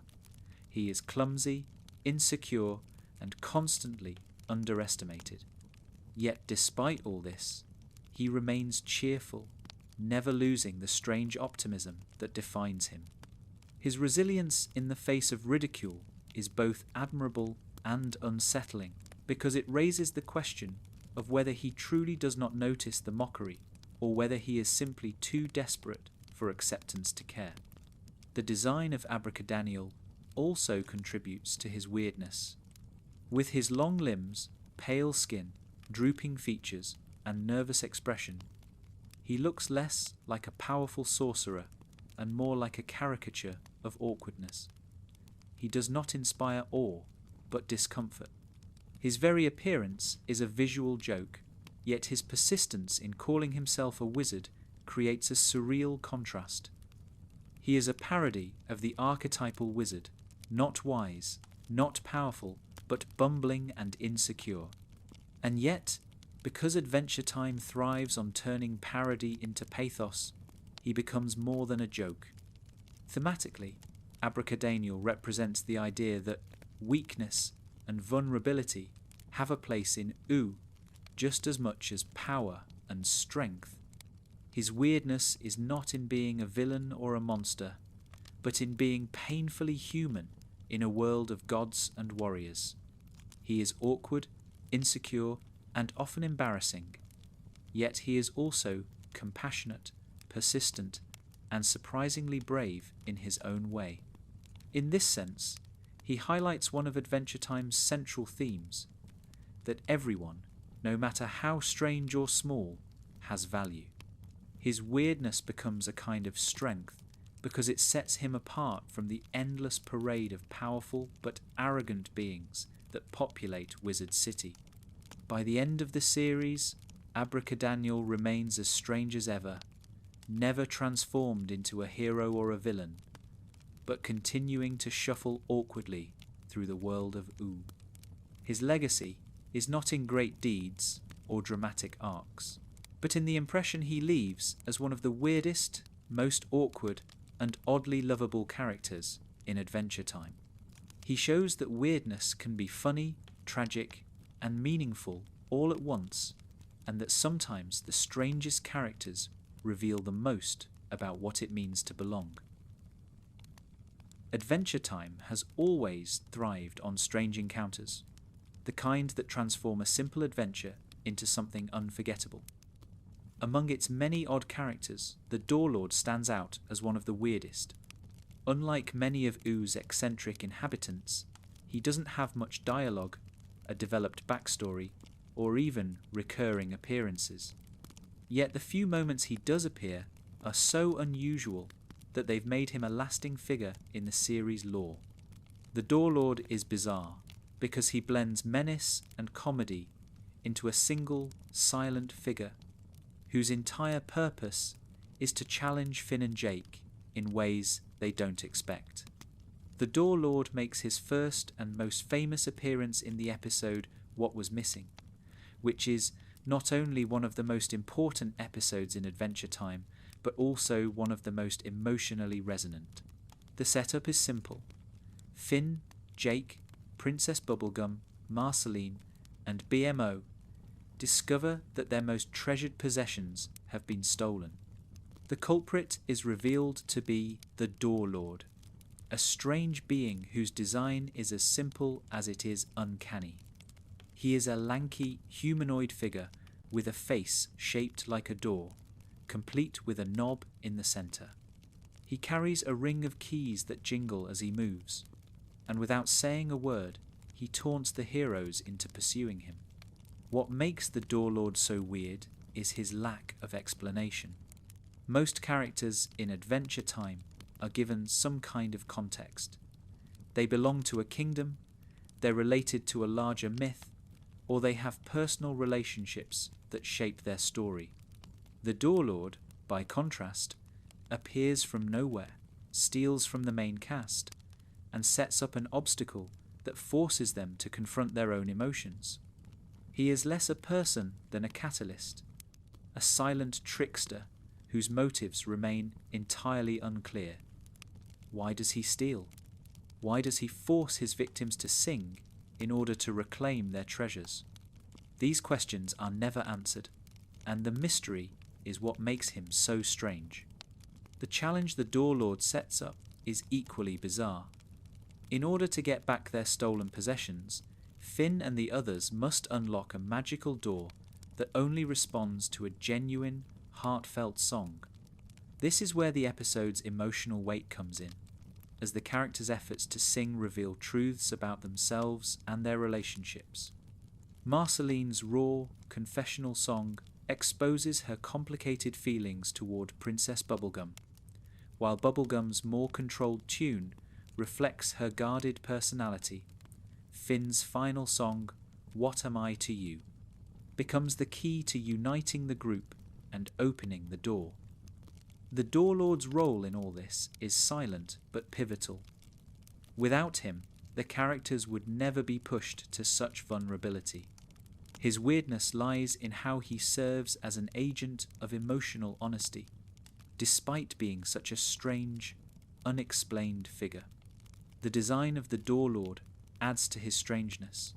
he is clumsy, insecure, and constantly underestimated. Yet despite all this, he remains cheerful, never losing the strange optimism that defines him. His resilience in the face of ridicule is both admirable and unsettling, because it raises the question of whether he truly does not notice the mockery, or whether he is simply too desperate for acceptance to care. The design of Abracadaniel also contributes to his weirdness. With his long limbs, pale skin, drooping features, and nervous expression, he looks less like a powerful sorcerer and more like a caricature of awkwardness. He does not inspire awe, but discomfort. His very appearance is a visual joke, yet his persistence in calling himself a wizard creates a surreal contrast. He is a parody of the archetypal wizard, not wise, not powerful, but bumbling and insecure. And yet, because Adventure Time thrives on turning parody into pathos, he becomes more than a joke. Thematically, Abracadaniel represents the idea that weakness and vulnerability have a place in Ooh just as much as power and strength. His weirdness is not in being a villain or a monster, but in being painfully human in a world of gods and warriors. He is awkward, insecure, and often embarrassing, yet he is also compassionate, persistent, and surprisingly brave in his own way. In this sense, he highlights one of Adventure Time's central themes, that everyone, no matter how strange or small, has value. His weirdness becomes a kind of strength because it sets him apart from the endless parade of powerful but arrogant beings that populate Wizard City. By the end of the series, Abracadaniel remains as strange as ever, never transformed into a hero or a villain, but continuing to shuffle awkwardly through the world of Ooh. His legacy is not in great deeds or dramatic arcs, but in the impression he leaves as one of the weirdest, most awkward, and oddly lovable characters in Adventure Time. He shows that weirdness can be funny, tragic, and meaningful all at once, and that sometimes the strangest characters reveal the most about what it means to belong. Adventure Time has always thrived on strange encounters, the kind that transform a simple adventure into something unforgettable. Among its many odd characters, the Door Lord stands out as one of the weirdest. Unlike many of Ooh's eccentric inhabitants, he doesn't have much dialogue, a developed backstory, or even recurring appearances. Yet the few moments he does appear are so unusual that they've made him a lasting figure in the series' lore. The Door Lord is bizarre because he blends menace and comedy into a single, silent figure whose entire purpose is to challenge Finn and Jake in ways they don't expect. The Door Lord makes his first and most famous appearance in the episode What Was Missing, which is not only one of the most important episodes in Adventure Time, but also one of the most emotionally resonant. The setup is simple. Finn, Jake, Princess Bubblegum, Marceline, and BMO discover that their most treasured possessions have been stolen. The culprit is revealed to be the Door Lord, a strange being whose design is as simple as it is uncanny. He is a lanky, humanoid figure with a face shaped like a door, complete with a knob in the centre. He carries a ring of keys that jingle as he moves, and without saying a word, he taunts the heroes into pursuing him. What makes the Door Lord so weird is his lack of explanation. Most characters in Adventure Time are given some kind of context. They belong to a kingdom, they're related to a larger myth, or they have personal relationships that shape their story. The Door Lord, by contrast, appears from nowhere, steals from the main cast, and sets up an obstacle that forces them to confront their own emotions. He is less a person than a catalyst, a silent trickster whose motives remain entirely unclear. Why does he steal? Why does he force his victims to sing in order to reclaim their treasures? These questions are never answered, and the mystery is what makes him so strange. The challenge the Door Lord sets up is equally bizarre. In order to get back their stolen possessions, Finn and the others must unlock a magical door that only responds to a genuine, heartfelt song. This is where the episode's emotional weight comes in, as the characters' efforts to sing reveal truths about themselves and their relationships. Marceline's raw, confessional song exposes her complicated feelings toward Princess Bubblegum, while Bubblegum's more controlled tune reflects her guarded personality. Finn's final song, What Am I to You, becomes the key to uniting the group and opening the door. The Door Lord's role in all this is silent but pivotal. Without him, the characters would never be pushed to such vulnerability. His weirdness lies in how he serves as an agent of emotional honesty, despite being such a strange, unexplained figure. The design of the Door Lord adds to his strangeness.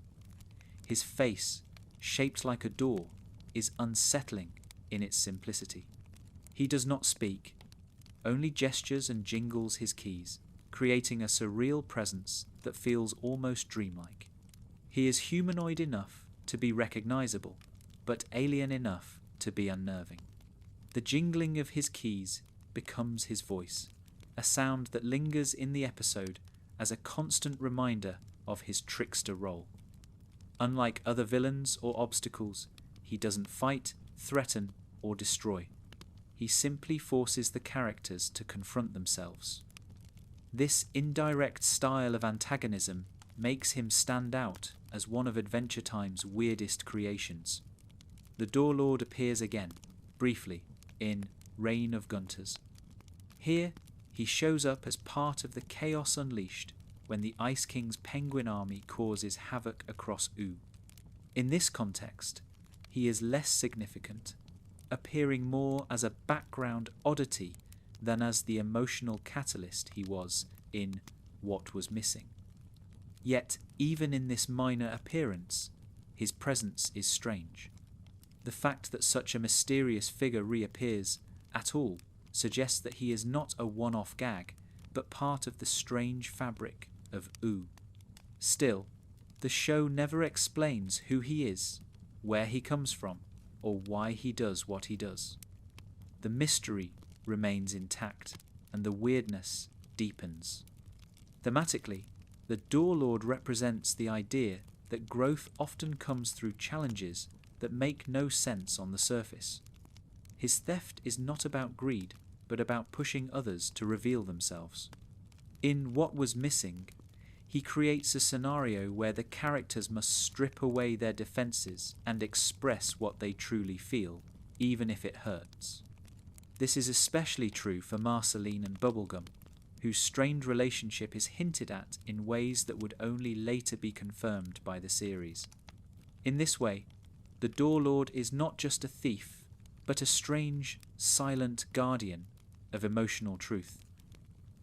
His face, shaped like a door, is unsettling in its simplicity. He does not speak, only gestures and jingles his keys, creating a surreal presence that feels almost dreamlike. He is humanoid enough to be recognizable, but alien enough to be unnerving. The jingling of his keys becomes his voice, a sound that lingers in the episode as a constant reminder of his trickster role. Unlike other villains or obstacles, he doesn't fight, threaten, or destroy. He simply forces the characters to confront themselves. This indirect style of antagonism makes him stand out as one of Adventure Time's weirdest creations. The Door Lord appears again, briefly, in Reign of Gunters. Here, he shows up as part of the chaos unleashed when the Ice King's penguin army causes havoc across Ooo. In this context, he is less significant, appearing more as a background oddity than as the emotional catalyst he was in What Was Missing. Yet, even in this minor appearance, his presence is strange. The fact that such a mysterious figure reappears at all suggests that he is not a one-off gag, but part of the strange fabric of Ooo. Still, the show never explains who he is, where he comes from, or why he does what he does. The mystery remains intact, and the weirdness deepens. Thematically, the Door Lord represents the idea that growth often comes through challenges that make no sense on the surface. His theft is not about greed, but about pushing others to reveal themselves. In What Was Missing, he creates a scenario where the characters must strip away their defenses and express what they truly feel, even if it hurts. This is especially true for Marceline and Bubblegum, whose strained relationship is hinted at in ways that would only later be confirmed by the series. In this way, the Door Lord is not just a thief, but a strange, silent guardian of emotional truth.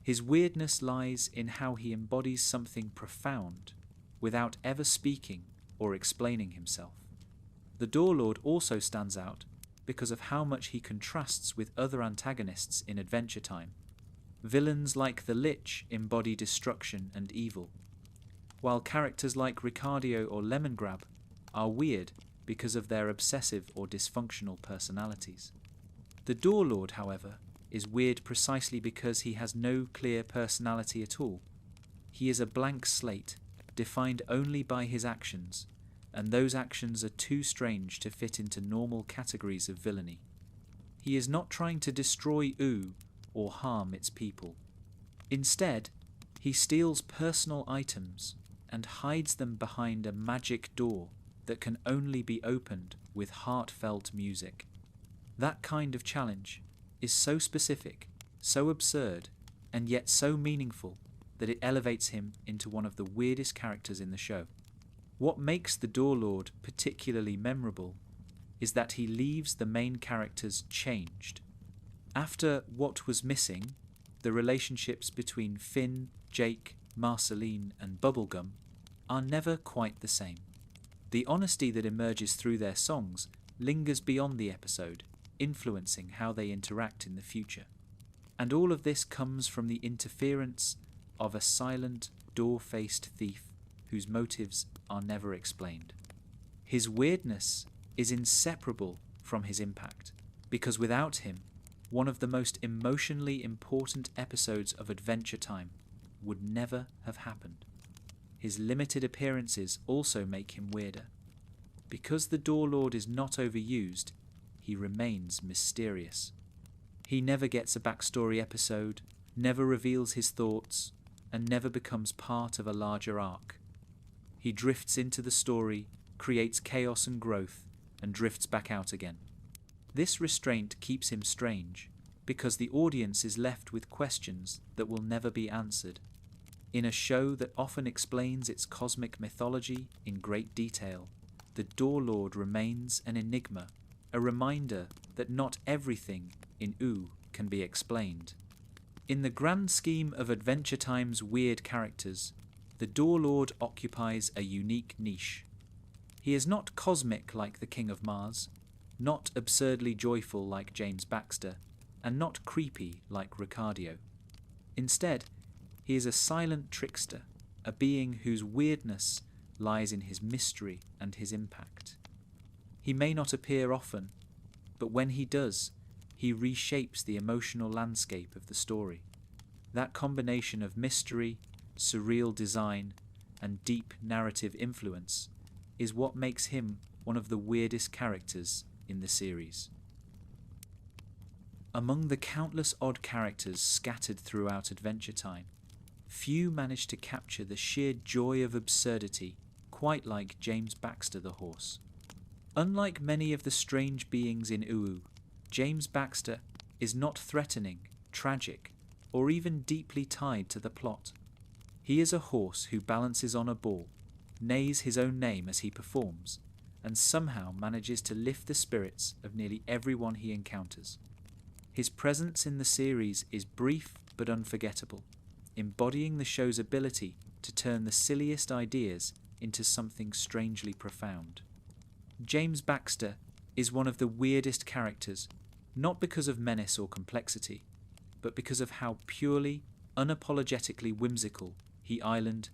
His weirdness lies in how he embodies something profound without ever speaking or explaining himself. The Door Lord also stands out because of how much he contrasts with other antagonists in Adventure Time. Villains like the Lich embody destruction and evil, while characters like Ricardio or Lemongrab are weird because of their obsessive or dysfunctional personalities. The Door Lord, however, is weird precisely because he has no clear personality at all. He is a blank slate, defined only by his actions, and those actions are too strange to fit into normal categories of villainy. He is not trying to destroy Ooo or harm its people. Instead, he steals personal items and hides them behind a magic door that can only be opened with heartfelt music. That kind of challenge is so specific, so absurd, and yet so meaningful that it elevates him into one of the weirdest characters in the show. What makes the Door Lord particularly memorable is that he leaves the main characters changed. After What Was Missing, the relationships between Finn, Jake, Marceline, and Bubblegum are never quite the same. The honesty that emerges through their songs lingers beyond the episode, influencing how they interact in the future. And all of this comes from the interference of a silent, door-faced thief whose motives are never explained. His weirdness is inseparable from his impact, because without him, one of the most emotionally important episodes of Adventure Time would never have happened. His limited appearances also make him weirder. Because the Door Lord is not overused, he remains mysterious. He never gets a backstory episode, never reveals his thoughts, and never becomes part of a larger arc. He drifts into the story, creates chaos and growth, and drifts back out again. This restraint keeps him strange, because the audience is left with questions that will never be answered. In a show that often explains its cosmic mythology in great detail, the Door Lord remains an enigma, a reminder that not everything in OO can be explained. In the grand scheme of Adventure Time's weird characters, the Door Lord occupies a unique niche. He is not cosmic like the King of Mars, not absurdly joyful like James Baxter, and not creepy like Ricardio. Instead, he is a silent trickster, a being whose weirdness lies in his mystery and his impact. He may not appear often, but when he does, he reshapes the emotional landscape of the story. That combination of mystery, surreal design, and deep narrative influence is what makes him one of the weirdest characters in the series. Among the countless odd characters scattered throughout Adventure Time, few manage to capture the sheer joy of absurdity quite like James Baxter the horse. Unlike many of the strange beings in UU, James Baxter is not threatening, tragic, or even deeply tied to the plot. He is a horse who balances on a ball, neighs his own name as he performs, and somehow manages to lift the spirits of nearly everyone he encounters. His presence in the series is brief but unforgettable, embodying the show's ability to turn the silliest ideas into something strangely profound. James Baxter is one of the weirdest characters, not because of menace or complexity, but because of how purely, unapologetically whimsical he island.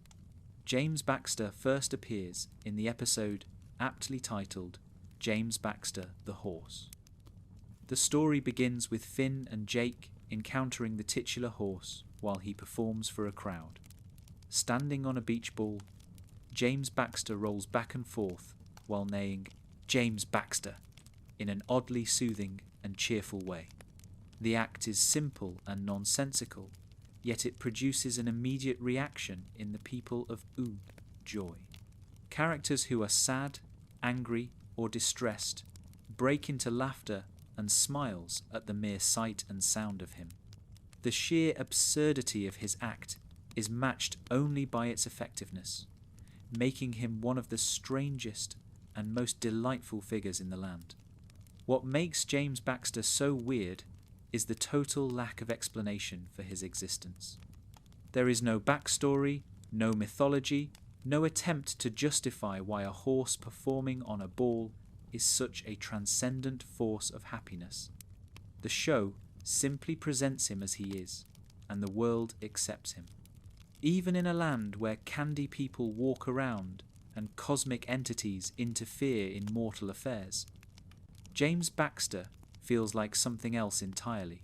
James Baxter first appears in the episode aptly titled James Baxter the Horse. The story begins with Finn and Jake encountering the titular horse while he performs for a crowd. Standing on a beach ball, James Baxter rolls back and forth while neighing James Baxter in an oddly soothing and cheerful way. The act is simple and nonsensical, yet it produces an immediate reaction in the people of OO, joy. Characters who are sad, angry, or distressed break into laughter and smiles at the mere sight and sound of him. The sheer absurdity of his act is matched only by its effectiveness, making him one of the strangest and most delightful figures in the land. What makes James Baxter so weird is the total lack of explanation for his existence. There is no backstory, no mythology, no attempt to justify why a horse performing on a ball is such a transcendent force of happiness. The show simply presents him as he is, and the world accepts him. Even in a land where candy people walk around and cosmic entities interfere in mortal affairs, James Baxter feels like something else entirely.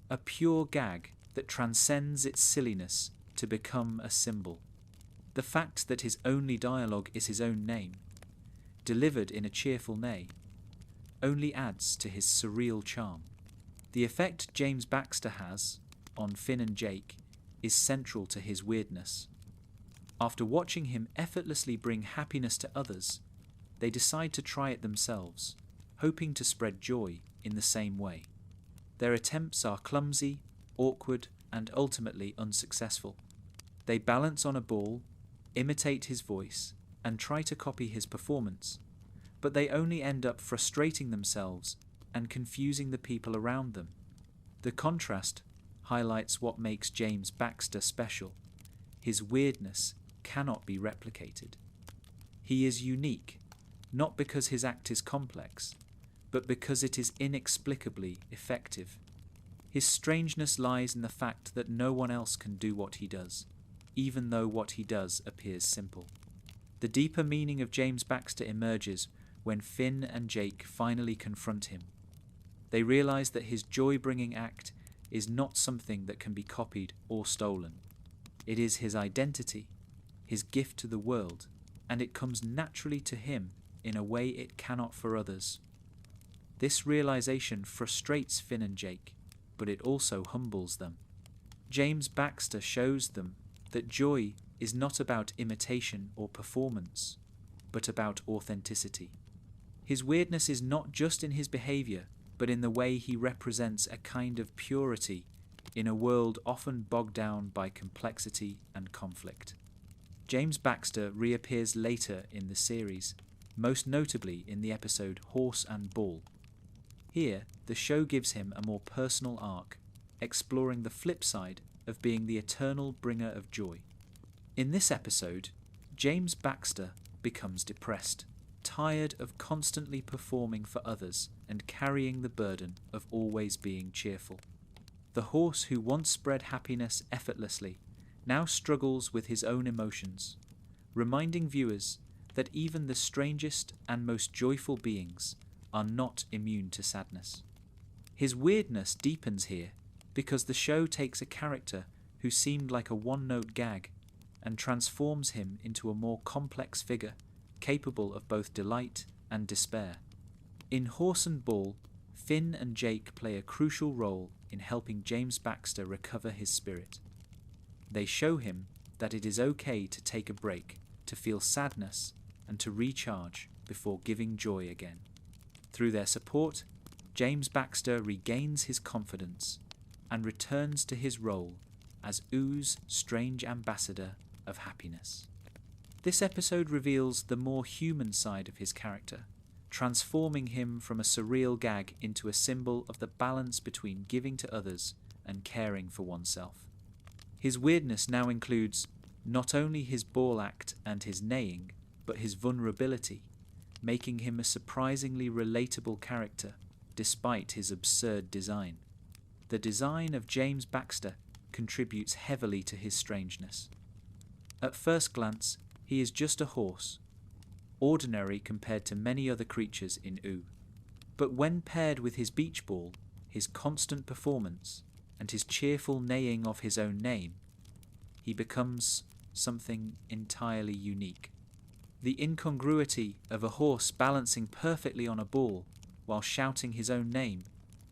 A pure gag that transcends its silliness to become a symbol. The fact that his only dialogue is his own name, delivered in a cheerful neigh, only adds to his surreal charm. The effect James Baxter has on Finn and Jake is central to his weirdness. After watching him effortlessly bring happiness to others, they decide to try it themselves, hoping to spread joy in the same way. Their attempts are clumsy, awkward, and ultimately unsuccessful. They balance on a ball, imitate his voice, and try to copy his performance, but they only end up frustrating themselves and confusing the people around them. The contrast highlights what makes James Baxter special. His weirdness cannot be replicated. He is unique, not because his act is complex, but because it is inexplicably effective. His strangeness lies in the fact that no one else can do what he does, even though what he does appears simple. The deeper meaning of James Baxter emerges when Finn and Jake finally confront him. They realize that his joy-bringing act is not something that can be copied or stolen. It is his identity, his gift to the world, and it comes naturally to him in a way it cannot for others. This realization frustrates Finn and Jake, but it also humbles them. James Baxter shows them that joy is not about imitation or performance, but about authenticity. His weirdness is not just in his behavior, but in the way he represents a kind of purity in a world often bogged down by complexity and conflict. James Baxter reappears later in the series, most notably in the episode Horse and Bull. Here, the show gives him a more personal arc, exploring the flip side of being the eternal bringer of joy. In this episode, James Baxter becomes depressed, tired of constantly performing for others and carrying the burden of always being cheerful. The horse who once spread happiness effortlessly now struggles with his own emotions, reminding viewers that even the strangest and most joyful beings are not immune to sadness. His weirdness deepens here because the show takes a character who seemed like a one-note gag and transforms him into a more complex figure, capable of both delight and despair. In Horse and Bull, Finn and Jake play a crucial role in helping James Baxter recover his spirit. They show him that it is okay to take a break, to feel sadness, and to recharge before giving joy again. Through their support, James Baxter regains his confidence and returns to his role as Oo's strange ambassador of happiness. This episode reveals the more human side of his character, transforming him from a surreal gag into a symbol of the balance between giving to others and caring for oneself. His weirdness now includes not only his ball act and his neighing, but his vulnerability, making him a surprisingly relatable character despite his absurd design. The design of James Baxter contributes heavily to his strangeness. At first glance, he is just a horse, ordinary compared to many other creatures in Oo. But when paired with his beach ball, his constant performance, and his cheerful neighing of his own name, he becomes something entirely unique. The incongruity of a horse balancing perfectly on a ball while shouting his own name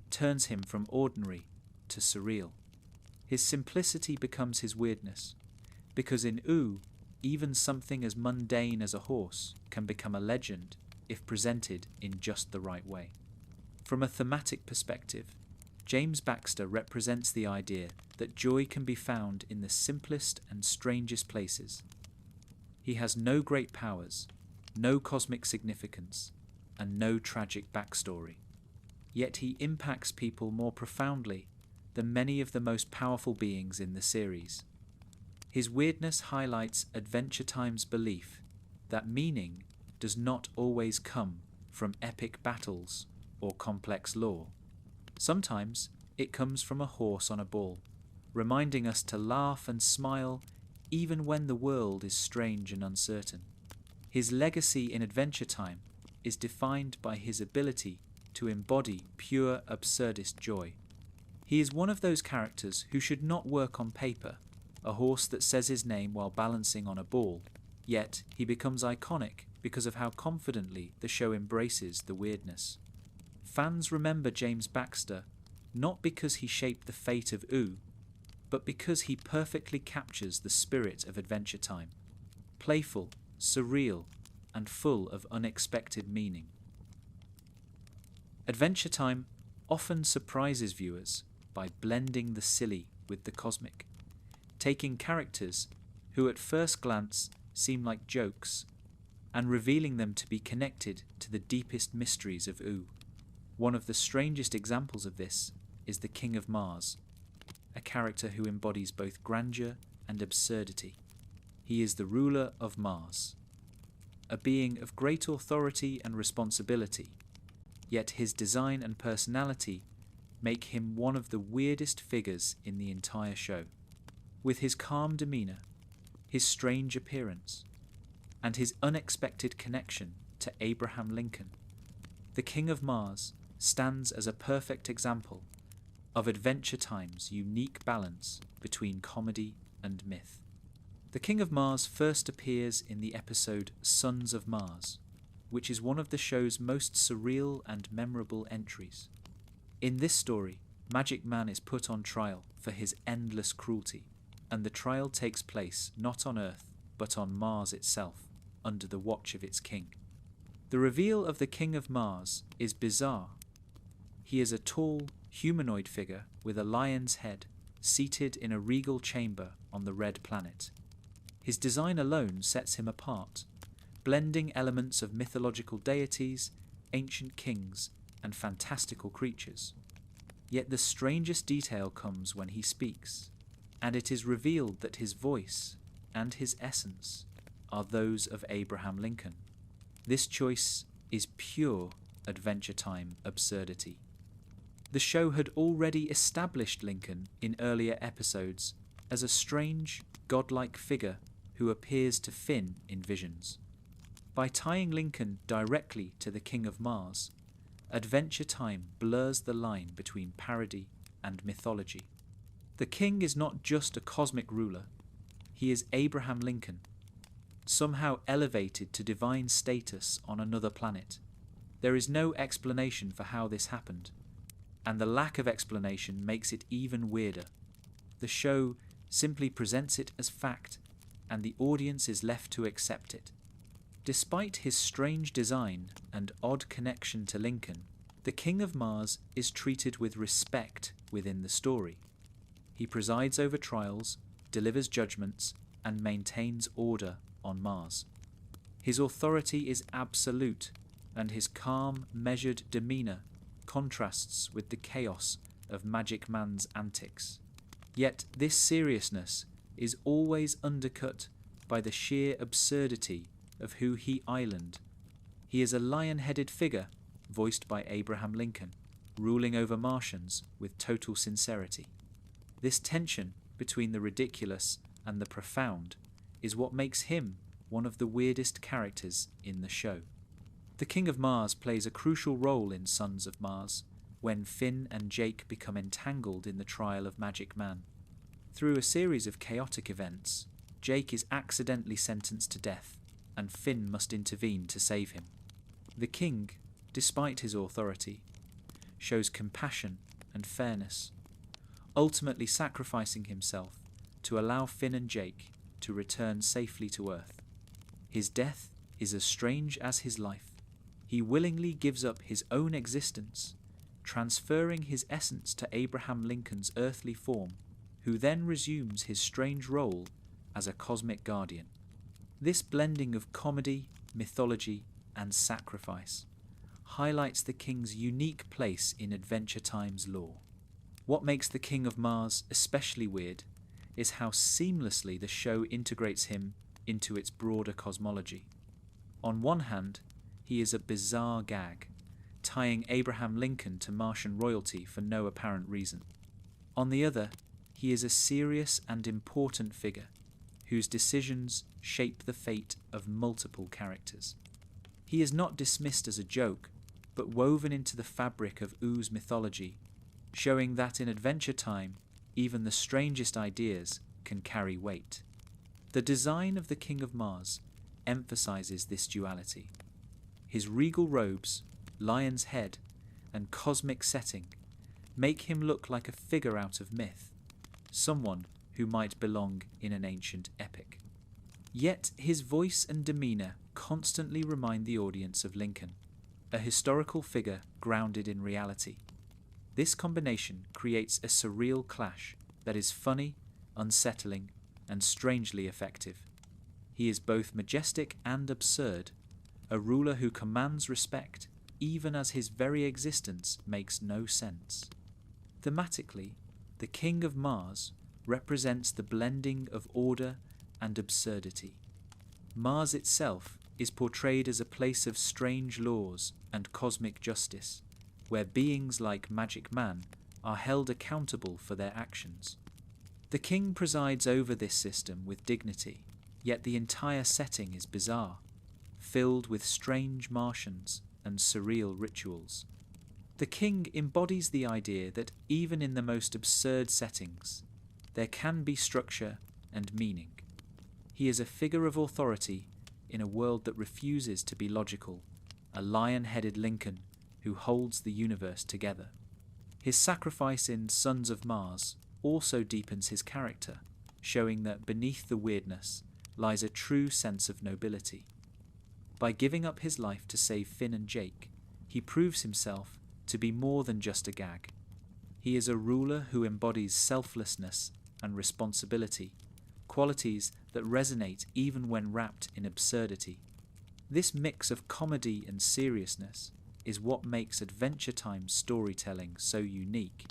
turns him from ordinary to surreal. His simplicity becomes his weirdness, because in Oo, even something as mundane as a horse can become a legend if presented in just the right way. From a thematic perspective, James Baxter represents the idea that joy can be found in the simplest and strangest places. He has no great powers, no cosmic significance, and no tragic backstory. Yet he impacts people more profoundly than many of the most powerful beings in the series. His weirdness highlights Adventure Time's belief that meaning does not always come from epic battles or complex lore. Sometimes it comes from a horse on a ball, reminding us to laugh and smile even when the world is strange and uncertain. His legacy in Adventure Time is defined by his ability to embody pure absurdist joy. He is one of those characters who should not work on paper, a horse that says his name while balancing on a ball, yet he becomes iconic because of how confidently the show embraces the weirdness. Fans remember James Baxter not because he shaped the fate of Oo, but because he perfectly captures the spirit of Adventure Time, playful, surreal, and full of unexpected meaning. Adventure Time often surprises viewers by blending the silly with the cosmic, taking characters who at first glance seem like jokes and revealing them to be connected to the deepest mysteries of Oo. One of the strangest examples of this is the King of Mars, a character who embodies both grandeur and absurdity. He is the ruler of Mars, a being of great authority and responsibility, yet his design and personality make him one of the weirdest figures in the entire show. With his calm demeanour, his strange appearance, and his unexpected connection to Abraham Lincoln, the King of Mars stands as a perfect example of Adventure Time's unique balance between comedy and myth. The King of Mars first appears in the episode Sons of Mars, which is one of the show's most surreal and memorable entries. In this story, Magic Man is put on trial for his endless cruelty, and the trial takes place not on Earth, but on Mars itself, under the watch of its king. The reveal of the King of Mars is bizarre. He is a tall, humanoid figure with a lion's head, seated in a regal chamber on the Red Planet. His design alone sets him apart, blending elements of mythological deities, ancient kings, and fantastical creatures. Yet the strangest detail comes when he speaks, and it is revealed that his voice and his essence are those of Abraham Lincoln. This choice is pure Adventure Time absurdity. The show had already established Lincoln in earlier episodes as a strange, godlike figure who appears to Finn in visions. By tying Lincoln directly to the King of Mars, Adventure Time blurs the line between parody and mythology. The king is not just a cosmic ruler, he is Abraham Lincoln, somehow elevated to divine status on another planet. There is no explanation for how this happened, and the lack of explanation makes it even weirder. The show simply presents it as fact, and the audience is left to accept it. Despite his strange design and odd connection to Lincoln, the King of Mars is treated with respect within the story. He presides over trials, delivers judgments, and maintains order on Mars. His authority is absolute, and his calm, measured demeanour contrasts with the chaos of Magic Man's antics. Yet this seriousness is always undercut by the sheer absurdity of Who He Island. He is a lion-headed figure, voiced by Abraham Lincoln, ruling over Martians with total sincerity. This tension between the ridiculous and the profound is what makes him one of the weirdest characters in the show. The King of Mars plays a crucial role in Sons of Mars when Finn and Jake become entangled in the trial of Magic Man. Through a series of chaotic events, Jake is accidentally sentenced to death, and Finn must intervene to save him. The king, despite his authority, shows compassion and fairness, ultimately sacrificing himself to allow Finn and Jake to return safely to Earth. His death is as strange as his life. He willingly gives up his own existence, transferring his essence to Abraham Lincoln's earthly form, who then resumes his strange role as a cosmic guardian. This blending of comedy, mythology, and sacrifice highlights the king's unique place in Adventure Time's lore. What makes the King of Mars especially weird is how seamlessly the show integrates him into its broader cosmology. On one hand, he is a bizarre gag, tying Abraham Lincoln to Martian royalty for no apparent reason. On the other, he is a serious and important figure, whose decisions shape the fate of multiple characters. He is not dismissed as a joke, but woven into the fabric of Ooze mythology, showing that in Adventure Time, even the strangest ideas can carry weight. The design of the King of Mars emphasizes this duality. His regal robes, lion's head, and cosmic setting make him look like a figure out of myth, someone who might belong in an ancient epic. Yet his voice and demeanour constantly remind the audience of Lincoln, a historical figure grounded in reality. This combination creates a surreal clash that is funny, unsettling, and strangely effective. He is both majestic and absurd, a ruler who commands respect even as his very existence makes no sense. Thematically, the King of Mars represents the blending of order and absurdity. Mars itself is portrayed as a place of strange laws and cosmic justice, where beings like Magic Man are held accountable for their actions. The king presides over this system with dignity, yet the entire setting is bizarre, filled with strange Martians and surreal rituals. The king embodies the idea that even in the most absurd settings, there can be structure and meaning. He is a figure of authority in a world that refuses to be logical, a lion-headed Lincoln who holds the universe together. His sacrifice in Sons of Mars also deepens his character, showing that beneath the weirdness lies a true sense of nobility. By giving up his life to save Finn and Jake, he proves himself to be more than just a gag. He is a ruler who embodies selflessness and responsibility, qualities that resonate even when wrapped in absurdity. This mix of comedy and seriousness is what makes Adventure Time storytelling so unique,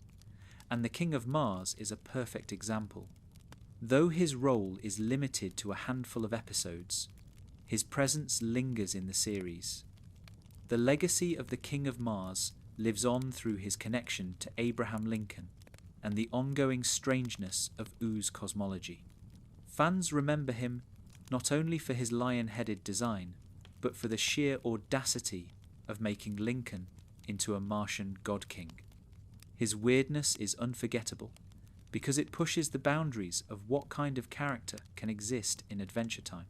and the King of Mars is a perfect example. Though his role is limited to a handful of episodes, his presence lingers in the series. The legacy of the King of Mars lives on through his connection to Abraham Lincoln and the ongoing strangeness of Ooze cosmology. Fans remember him not only for his lion-headed design, but for the sheer audacity of making Lincoln into a Martian god king. His weirdness is unforgettable because it pushes the boundaries of what kind of character can exist in Adventure Time.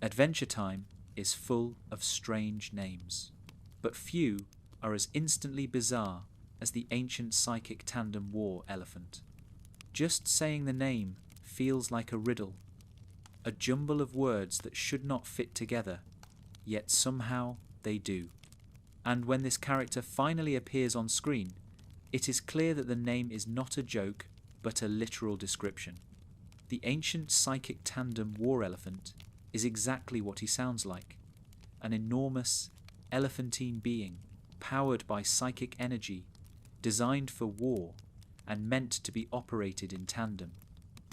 Adventure Time is full of strange names, but few are as instantly bizarre as the ancient psychic tandem war elephant. Just saying the name feels like a riddle, a jumble of words that should not fit together, yet somehow they do. And when this character finally appears on screen, it is clear that the name is not a joke, but a literal description. The ancient psychic tandem war elephant is exactly what he sounds like, an enormous, elephantine being, powered by psychic energy, designed for war, and meant to be operated in tandem.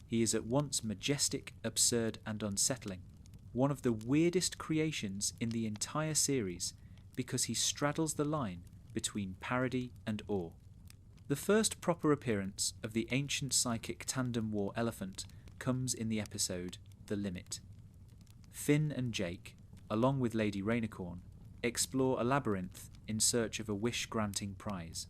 He is at once majestic, absurd, and unsettling, one of the weirdest creations in the entire series because he straddles the line between parody and awe. The first proper appearance of the ancient psychic tandem war elephant comes in the episode The Limit. Finn and Jake, along with Lady Rainicorn, explore a labyrinth in search of a wish-granting prize.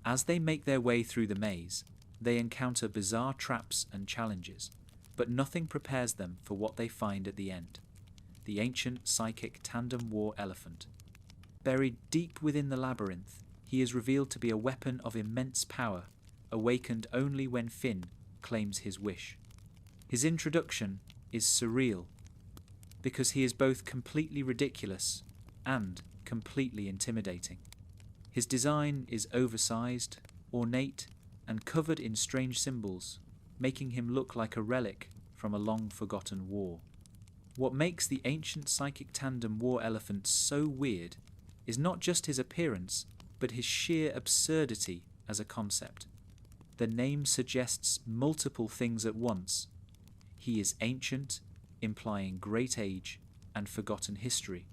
As they make their way through the maze, they encounter bizarre traps and challenges, but nothing prepares them for what they find at the end: the ancient psychic tandem war elephant. Buried deep within the labyrinth, he is revealed to be a weapon of immense power, awakened only when Finn claims his wish. His introduction is surreal, because he is both completely ridiculous and completely intimidating. His design is oversized, ornate, and covered in strange symbols, making him look like a relic from a long-forgotten war. What makes the ancient psychic tandem war elephant so weird is not just his appearance, but his sheer absurdity as a concept. The name suggests multiple things at once. He is ancient, implying great age and forgotten history.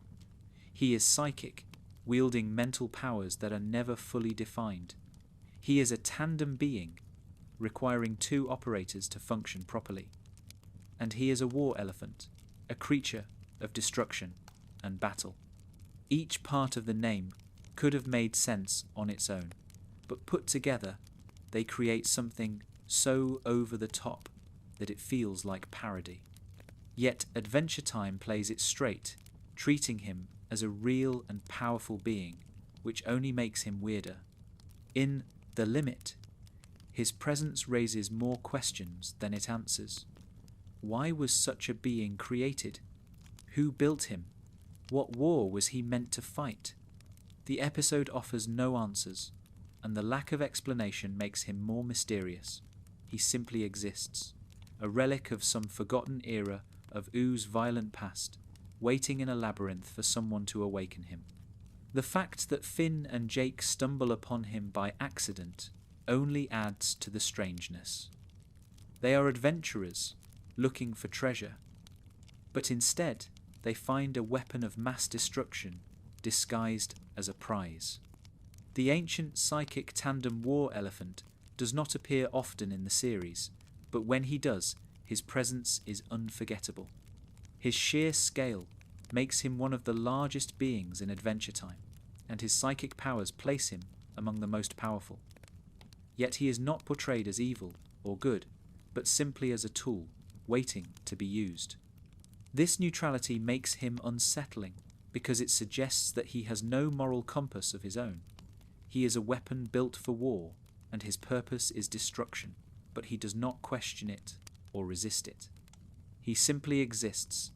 He is psychic, wielding mental powers that are never fully defined. He is a tandem being, requiring two operators to function properly. And he is a war elephant, a creature of destruction and battle. Each part of the name could have made sense on its own, but put together, they create something so over the top that it feels like parody. Yet Adventure Time plays it straight, treating him as a real and powerful being, which only makes him weirder. In The Limit, his presence raises more questions than it answers. Why was such a being created? Who built him? What war was he meant to fight? The episode offers no answers, and the lack of explanation makes him more mysterious. He simply exists, a relic of some forgotten era of Ooze's violent past, waiting in a labyrinth for someone to awaken him. The fact that Finn and Jake stumble upon him by accident only adds to the strangeness. They are adventurers, looking for treasure, but instead they find a weapon of mass destruction disguised as a prize. The ancient psychic tandem war elephant does not appear often in the series, but when he does, his presence is unforgettable. His sheer scale makes him one of the largest beings in Adventure Time, and his psychic powers place him among the most powerful. Yet he is not portrayed as evil or good, but simply as a tool, waiting to be used. This neutrality makes him unsettling, because it suggests that he has no moral compass of his own. He is a weapon built for war, and his purpose is destruction, but he does not question it or resist it. He simply exists,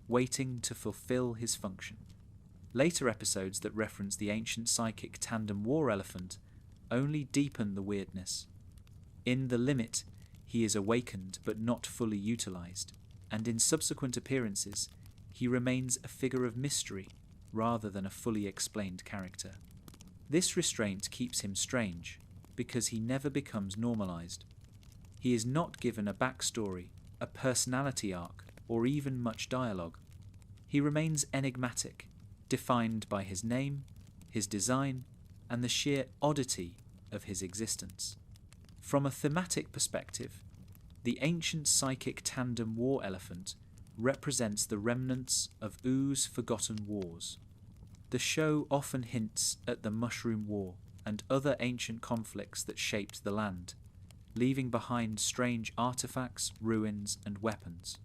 waiting to fulfill his function. Later episodes that reference the ancient psychic tandem war elephant only deepen the weirdness. In The Limit, he is awakened but not fully utilized, and in subsequent appearances, he remains a figure of mystery rather than a fully explained character. This restraint keeps him strange, because he never becomes normalized. He is not given a backstory, a personality arc, or even much dialogue. He remains enigmatic, defined by his name, his design, and the sheer oddity of his existence. From a thematic perspective, the ancient psychic tandem war elephant represents the remnants of Oo's forgotten wars. The show often hints at the Mushroom War and other ancient conflicts that shaped the land, leaving behind strange artifacts, ruins, and weapons.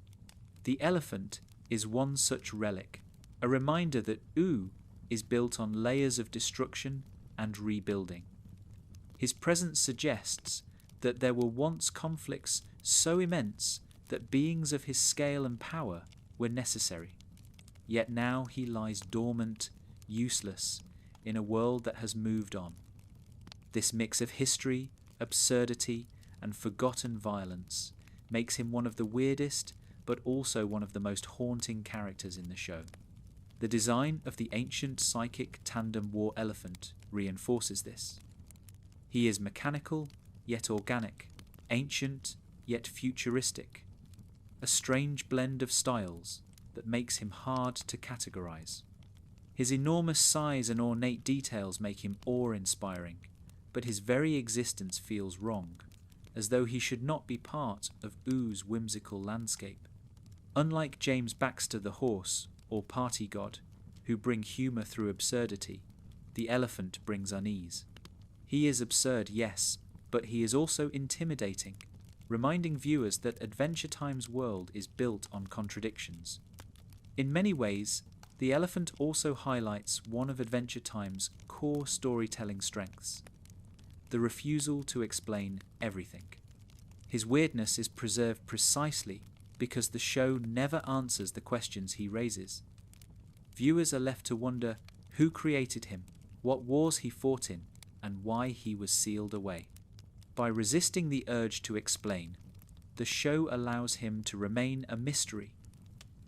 The elephant is one such relic, a reminder that Oo is built on layers of destruction and rebuilding. His presence suggests that there were once conflicts so immense that beings of his scale and power were necessary. Yet now he lies dormant, useless, in a world that has moved on. This mix of history, absurdity, and forgotten violence makes him one of the weirdest, but also one of the most haunting characters in the show. The design of the ancient psychic tandem war elephant reinforces this. He is mechanical, yet organic, ancient, yet futuristic, a strange blend of styles that makes him hard to categorize. His enormous size and ornate details make him awe-inspiring, but his very existence feels wrong, as though he should not be part of Oo's whimsical landscape. Unlike James Baxter the horse, or party god, who bring humour through absurdity, the elephant brings unease. He is absurd, yes, but he is also intimidating, reminding viewers that Adventure Time's world is built on contradictions. In many ways, the elephant also highlights one of Adventure Time's core storytelling strengths: the refusal to explain everything. His weirdness is preserved precisely because the show never answers the questions he raises. Viewers are left to wonder who created him, what wars he fought in, and why he was sealed away. By resisting the urge to explain, the show allows him to remain a mystery,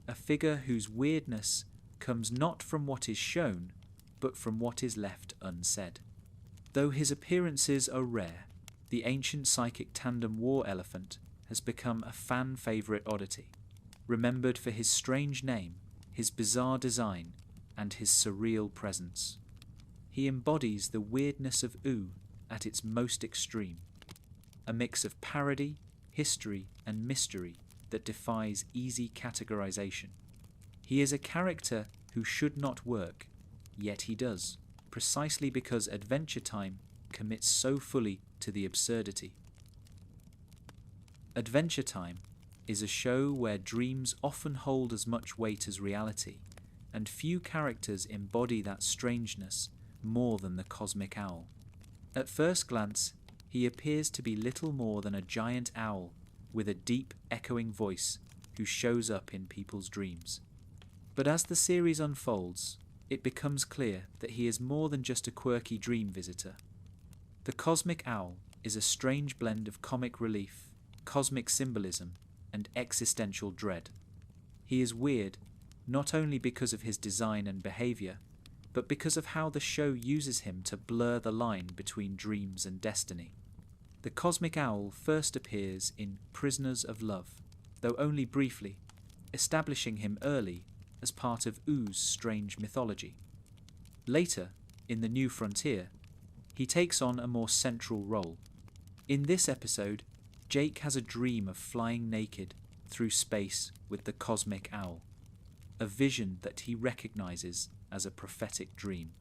a figure whose weirdness comes not from what is shown, but from what is left unsaid. Though his appearances are rare, the ancient psychic tandem war elephant has become a fan favourite oddity, remembered for his strange name, his bizarre design, and his surreal presence. He embodies the weirdness of Oo at its most extreme, a mix of parody, history, and mystery that defies easy categorization. He is a character who should not work, yet he does, precisely because Adventure Time commits so fully to the absurdity. Adventure Time is a show where dreams often hold as much weight as reality, and few characters embody that strangeness more than the cosmic owl. At first glance, he appears to be little more than a giant owl with a deep, echoing voice who shows up in people's dreams. But as the series unfolds, it becomes clear that he is more than just a quirky dream visitor. The cosmic owl is a strange blend of comic relief, cosmic symbolism, and existential dread. He is weird, not only because of his design and behaviour, but because of how the show uses him to blur the line between dreams and destiny. The cosmic owl first appears in Prisoners of Love, though only briefly, establishing him early as part of Oo's strange mythology. Later, in The New Frontier, he takes on a more central role. In this episode, Jake has a dream of flying naked through space with the cosmic owl, a vision that he recognizes as a prophetic dream.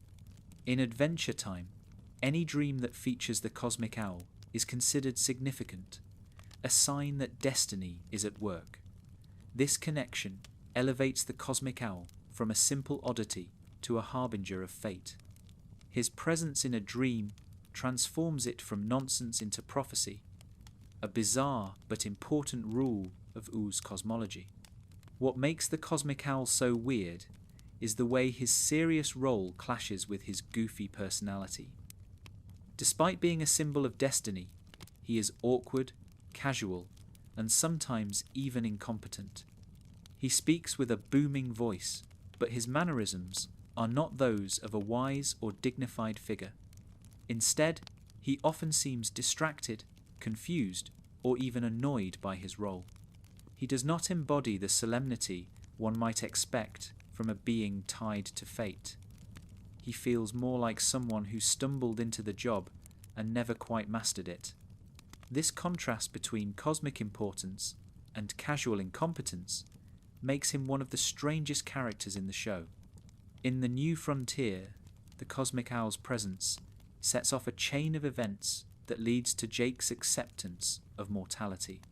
In Adventure Time, any dream that features the cosmic owl is considered significant, a sign that destiny is at work. This connection elevates the cosmic owl from a simple oddity to a harbinger of fate. His presence in a dream transforms it from nonsense into prophecy, a bizarre but important rule of Oo's cosmology. What makes the cosmic owl so weird is the way his serious role clashes with his goofy personality. Despite being a symbol of destiny, he is awkward, casual, and sometimes even incompetent. He speaks with a booming voice, but his mannerisms are not those of a wise or dignified figure. Instead, he often seems distracted, confused, or even annoyed by his role. He does not embody the solemnity one might expect from a being tied to fate. He feels more like someone who stumbled into the job and never quite mastered it. This contrast between cosmic importance and casual incompetence makes him one of the strangest characters in the show. In The New Frontier, the Cosmic Owl's presence sets off a chain of events that leads to Jake's acceptance of mortality.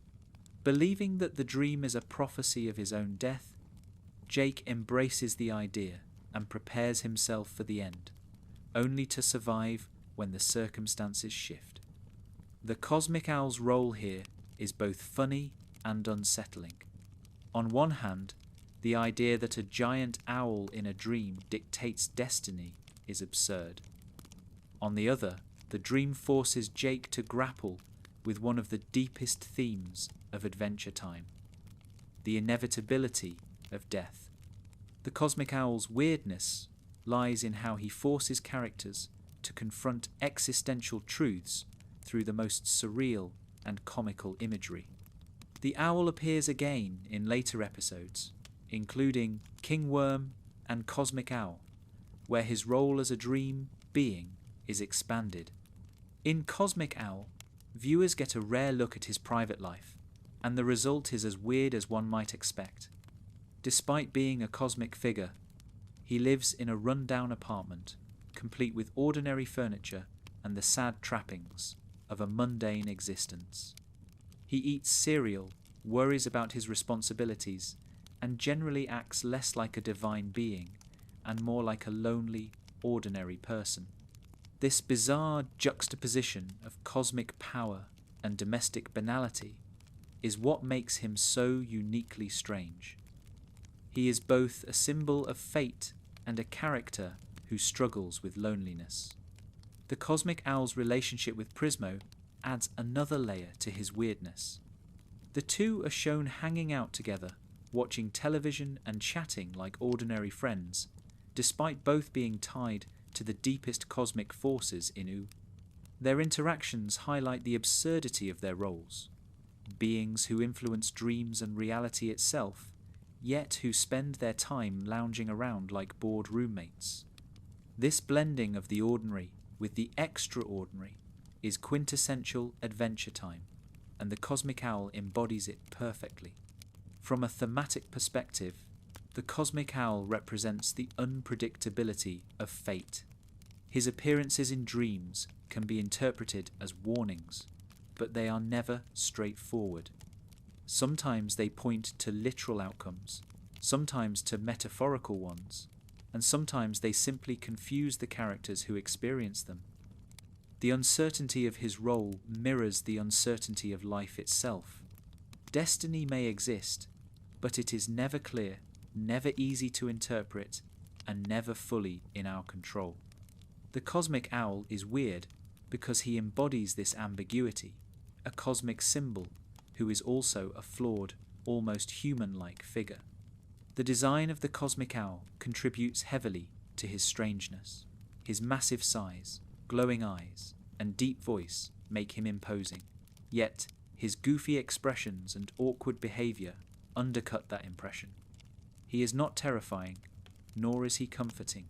Believing that the dream is a prophecy of his own death, Jake embraces the idea and prepares himself for the end, only to survive when the circumstances shift. The Cosmic Owl's role here is both funny and unsettling. On one hand, the idea that a giant owl in a dream dictates destiny is absurd. On the other, the dream forces Jake to grapple with one of the deepest themes of Adventure Time: the inevitability of death. The Cosmic Owl's weirdness lies in how he forces characters to confront existential truths through the most surreal and comical imagery. The owl appears again in later episodes, including King Worm and Cosmic Owl, where his role as a dream being is expanded. In Cosmic Owl, viewers get a rare look at his private life, and the result is as weird as one might expect. Despite being a cosmic figure, he lives in a run-down apartment, complete with ordinary furniture and the sad trappings of a mundane existence. He eats cereal, worries about his responsibilities, and generally acts less like a divine being and more like a lonely, ordinary person. This bizarre juxtaposition of cosmic power and domestic banality is what makes him so uniquely strange. He is both a symbol of fate and a character who struggles with loneliness. The Cosmic Owl's relationship with Prismo adds another layer to his weirdness. The two are shown hanging out together, watching television and chatting like ordinary friends, despite both being tied to the deepest cosmic forces in U. Their interactions highlight the absurdity of their roles: beings who influence dreams and reality itself, yet who spend their time lounging around like bored roommates. This blending of the ordinary with the extraordinary is quintessential Adventure Time, and the Cosmic Owl embodies it perfectly. From a thematic perspective, the Cosmic Owl represents the unpredictability of fate. His appearances in dreams can be interpreted as warnings, but they are never straightforward. Sometimes they point to literal outcomes, sometimes to metaphorical ones, and sometimes they simply confuse the characters who experience them. The uncertainty of his role mirrors the uncertainty of life itself. Destiny may exist, but it is never clear, never easy to interpret, and never fully in our control. The Cosmic Owl is weird because he embodies this ambiguity, a cosmic symbol who is also a flawed, almost human-like figure. The design of the Cosmic Owl contributes heavily to his strangeness. His massive size, glowing eyes, and deep voice make him imposing, yet his goofy expressions and awkward behaviour undercut that impression. He is not terrifying, nor is he comforting.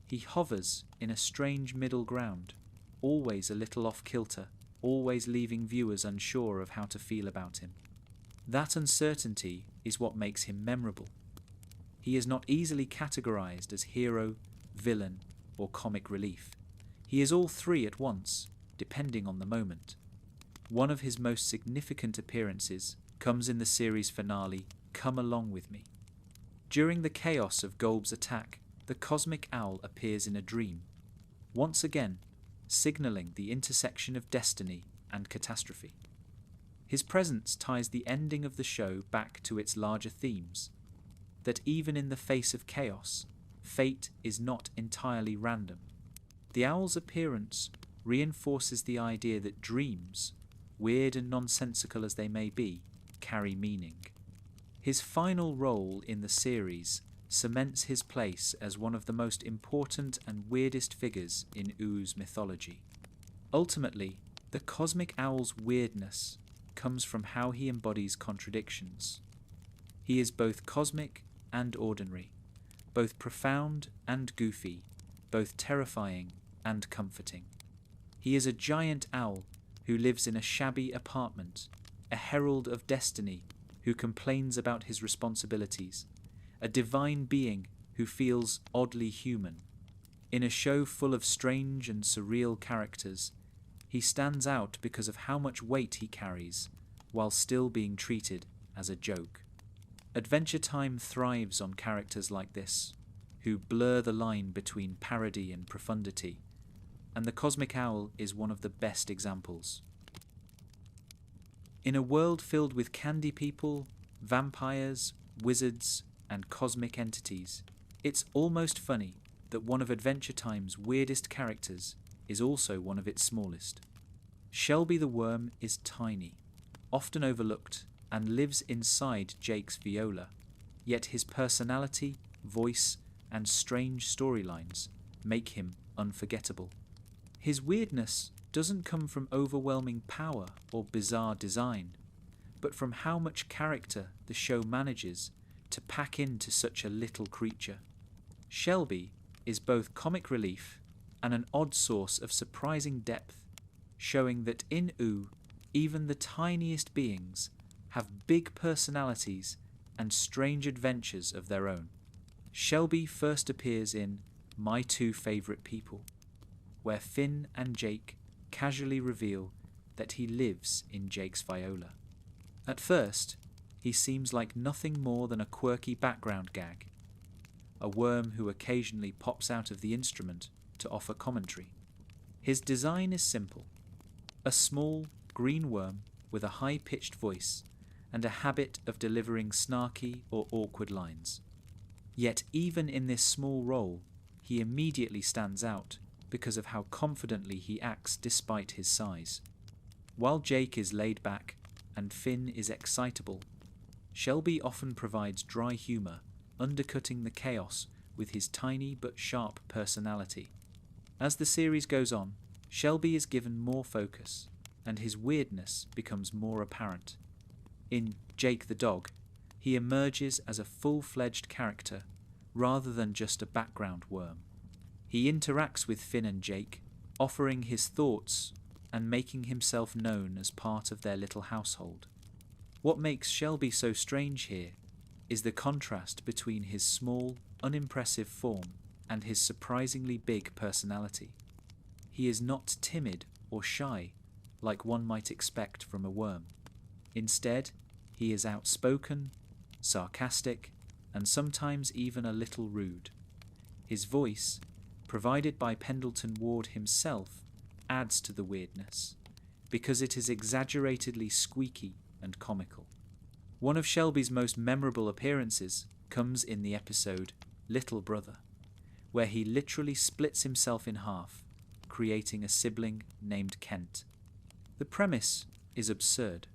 He hovers in a strange middle ground, always a little off-kilter, always leaving viewers unsure of how to feel about him. That uncertainty is what makes him memorable. He is not easily categorized as hero, villain, or comic relief. He is all three at once, depending on the moment. One of his most significant appearances comes in the series finale, Come Along With Me. During the chaos of Golb's attack, the Cosmic Owl appears in a dream, once again signalling the intersection of destiny and catastrophe. His presence ties the ending of the show back to its larger themes, that even in the face of chaos, fate is not entirely random. The owl's appearance reinforces the idea that dreams, weird and nonsensical as they may be, carry meaning. His final role in the series cements his place as one of the most important and weirdest figures in Oo's mythology. Ultimately, the cosmic owl's weirdness comes from how he embodies contradictions. He is both cosmic and ordinary, both profound and goofy, both terrifying and comforting. He is a giant owl who lives in a shabby apartment, a herald of destiny who complains about his responsibilities, a divine being who feels oddly human. In a show full of strange and surreal characters, he stands out because of how much weight he carries, while still being treated as a joke. Adventure Time thrives on characters like this, who blur the line between parody and profundity, and the Cosmic Owl is one of the best examples. In a world filled with candy people, vampires, wizards, and cosmic entities, it's almost funny that one of Adventure Time's weirdest characters is also one of its smallest. Shelby the worm is tiny, often overlooked, and lives inside Jake's viola, yet his personality, voice, and strange storylines make him unforgettable. His weirdness doesn't come from overwhelming power or bizarre design, but from how much character the show manages to pack into such a little creature. Shelby is both comic relief and an odd source of surprising depth, showing that in Ooh, even the tiniest beings have big personalities and strange adventures of their own. Shelby first appears in My Two Favourite People, where Finn and Jake casually reveal that he lives in Jake's viola. At first, he seems like nothing more than a quirky background gag, a worm who occasionally pops out of the instrument to offer commentary. His design is simple: a small, green worm with a high-pitched voice and a habit of delivering snarky or awkward lines. Yet even in this small role, he immediately stands out because of how confidently he acts despite his size. While Jake is laid back and Finn is excitable, Shelby often provides dry humour, undercutting the chaos with his tiny but sharp personality. As the series goes on, Shelby is given more focus, and his weirdness becomes more apparent. In Jake the Dog, he emerges as a full-fledged character rather than just a background worm. He interacts with Finn and Jake, offering his thoughts and making himself known as part of their little household. What makes Shelby so strange here is the contrast between his small, unimpressive form and his surprisingly big personality. He is not timid or shy like one might expect from a worm. Instead, he is outspoken, sarcastic, and sometimes even a little rude. His voice, provided by Pendleton Ward himself, adds to the weirdness, because it is exaggeratedly squeaky and comical. One of Shelby's most memorable appearances comes in the episode Little Brother, where he literally splits himself in half, creating a sibling named Kent. The premise is absurd.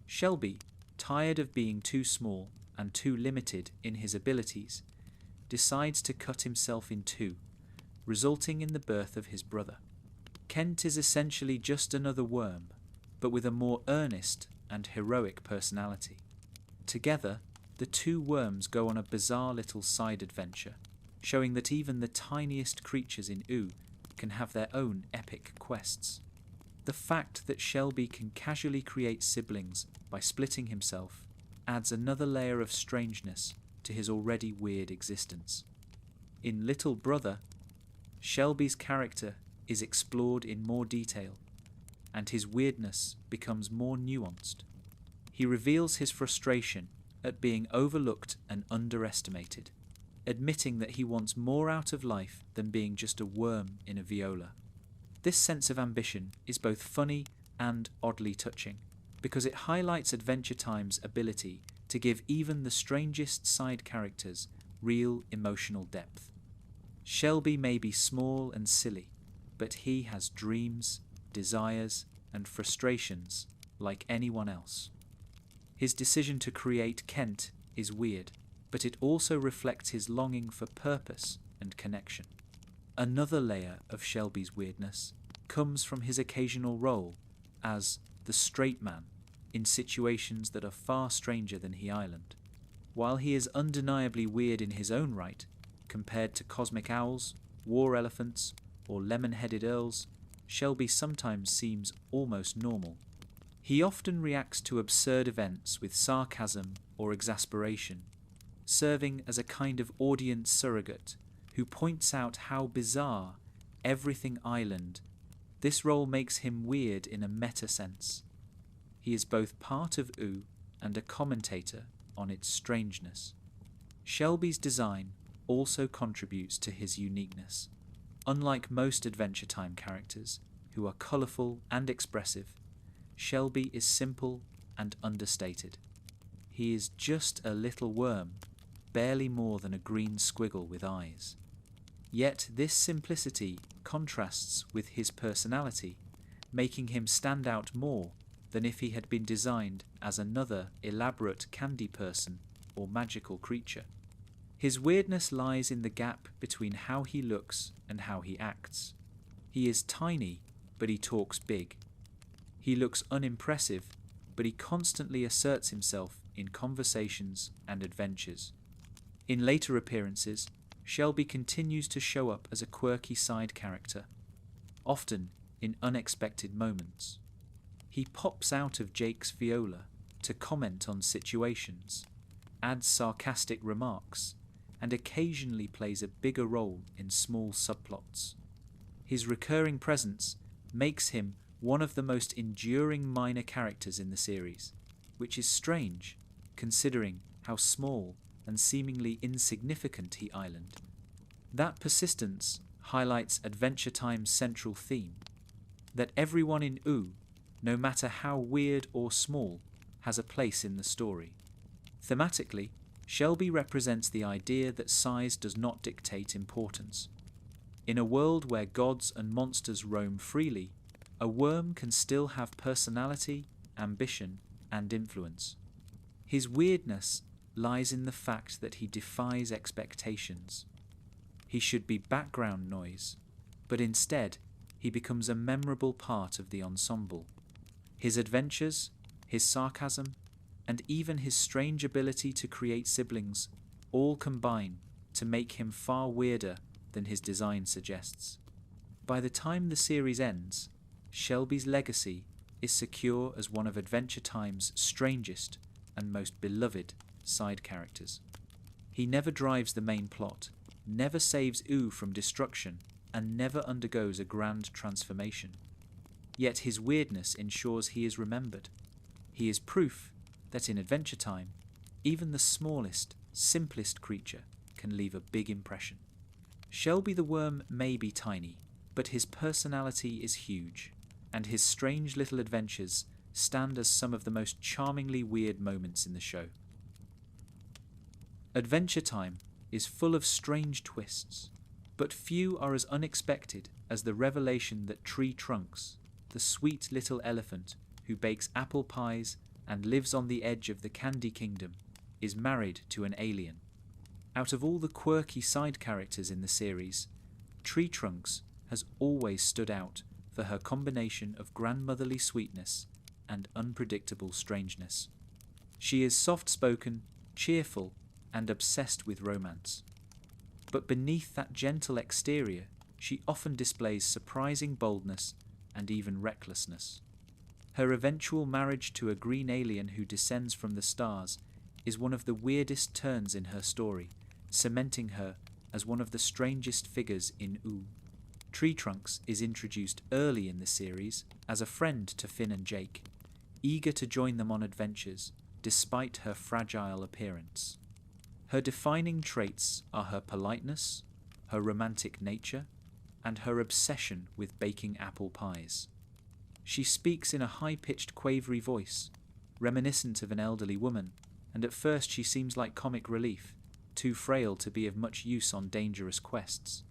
Shelby, tired of being too small and too limited in his abilities, decides to cut himself in two, resulting in the birth of his brother. Kent is essentially just another worm, but with a more earnest and heroic personality. Together, the two worms go on a bizarre little side adventure, showing that even the tiniest creatures in Ooh can have their own epic quests. The fact that Shelby can casually create siblings by splitting himself adds another layer of strangeness to his already weird existence. In Little Brother, Shelby's character is explored in more detail, and his weirdness becomes more nuanced. He reveals his frustration at being overlooked and underestimated, admitting that he wants more out of life than being just a worm in a viola. This sense of ambition is both funny and oddly touching, because it highlights Adventure Time's ability to give even the strangest side characters real emotional depth. Shelby may be small and silly, but he has dreams, desires, and frustrations like anyone else. His decision to create Kent is weird, but it also reflects his longing for purpose and connection. Another layer of Shelby's weirdness comes from his occasional role as the straight man in situations that are far stranger than He Island. While he is undeniably weird in his own right, compared to cosmic owls, war elephants, or lemon-headed earls, Shelby sometimes seems almost normal. He often reacts to absurd events with sarcasm or exasperation, serving as a kind of audience surrogate who points out how bizarre everything Island. This role makes him weird in a meta sense. He is both part of OO and a commentator on its strangeness. Shelby's design also contributes to his uniqueness. Unlike most Adventure Time characters, who are colourful and expressive, Shelby is simple and understated. He is just a little worm, barely more than a green squiggle with eyes. Yet this simplicity contrasts with his personality, making him stand out more than if he had been designed as another elaborate candy person or magical creature. His weirdness lies in the gap between how he looks and how he acts. He is tiny, but he talks big. He looks unimpressive, but he constantly asserts himself in conversations and adventures. In later appearances, Shelby continues to show up as a quirky side character, often in unexpected moments. He pops out of Jake's viola to comment on situations, adds sarcastic remarks, and occasionally plays a bigger role in small subplots. His recurring presence makes him one of the most enduring minor characters in the series, which is strange considering how small and seemingly insignificant He Island. That persistence highlights Adventure Time's central theme, that everyone in OO, no matter how weird or small, has a place in the story. Thematically, Shelby represents the idea that size does not dictate importance. In a world where gods and monsters roam freely, a worm can still have personality, ambition, and influence. His weirdness lies in the fact that he defies expectations. He should be background noise, but instead he becomes a memorable part of the ensemble. His adventures, his sarcasm, and even his strange ability to create siblings all combine to make him far weirder than his design suggests. By the time the series ends, Shelby's legacy is secure as one of Adventure Time's strangest and most beloved side characters. He never drives the main plot, never saves OO from destruction, and never undergoes a grand transformation. Yet his weirdness ensures he is remembered. He is proof that in Adventure Time, even the smallest, simplest creature can leave a big impression. Shelby the Worm may be tiny, but his personality is huge, and his strange little adventures stand as some of the most charmingly weird moments in the show. Adventure Time is full of strange twists, but few are as unexpected as the revelation that Tree Trunks, the sweet little elephant who bakes apple pies and lives on the edge of the Candy Kingdom, is married to an alien. Out of all the quirky side characters in the series, Tree Trunks has always stood out for her combination of grandmotherly sweetness and unpredictable strangeness. She is soft-spoken, cheerful, and obsessed with romance. But beneath that gentle exterior, she often displays surprising boldness and even recklessness. Her eventual marriage to a green alien who descends from the stars is one of the weirdest turns in her story, cementing her as one of the strangest figures in OO. Tree Trunks is introduced early in the series as a friend to Finn and Jake, eager to join them on adventures despite her fragile appearance. Her defining traits are her politeness, her romantic nature, and her obsession with baking apple pies. She speaks in a high-pitched, quavery voice, reminiscent of an elderly woman, and at first she seems like comic relief, too frail to be of much use on dangerous quests.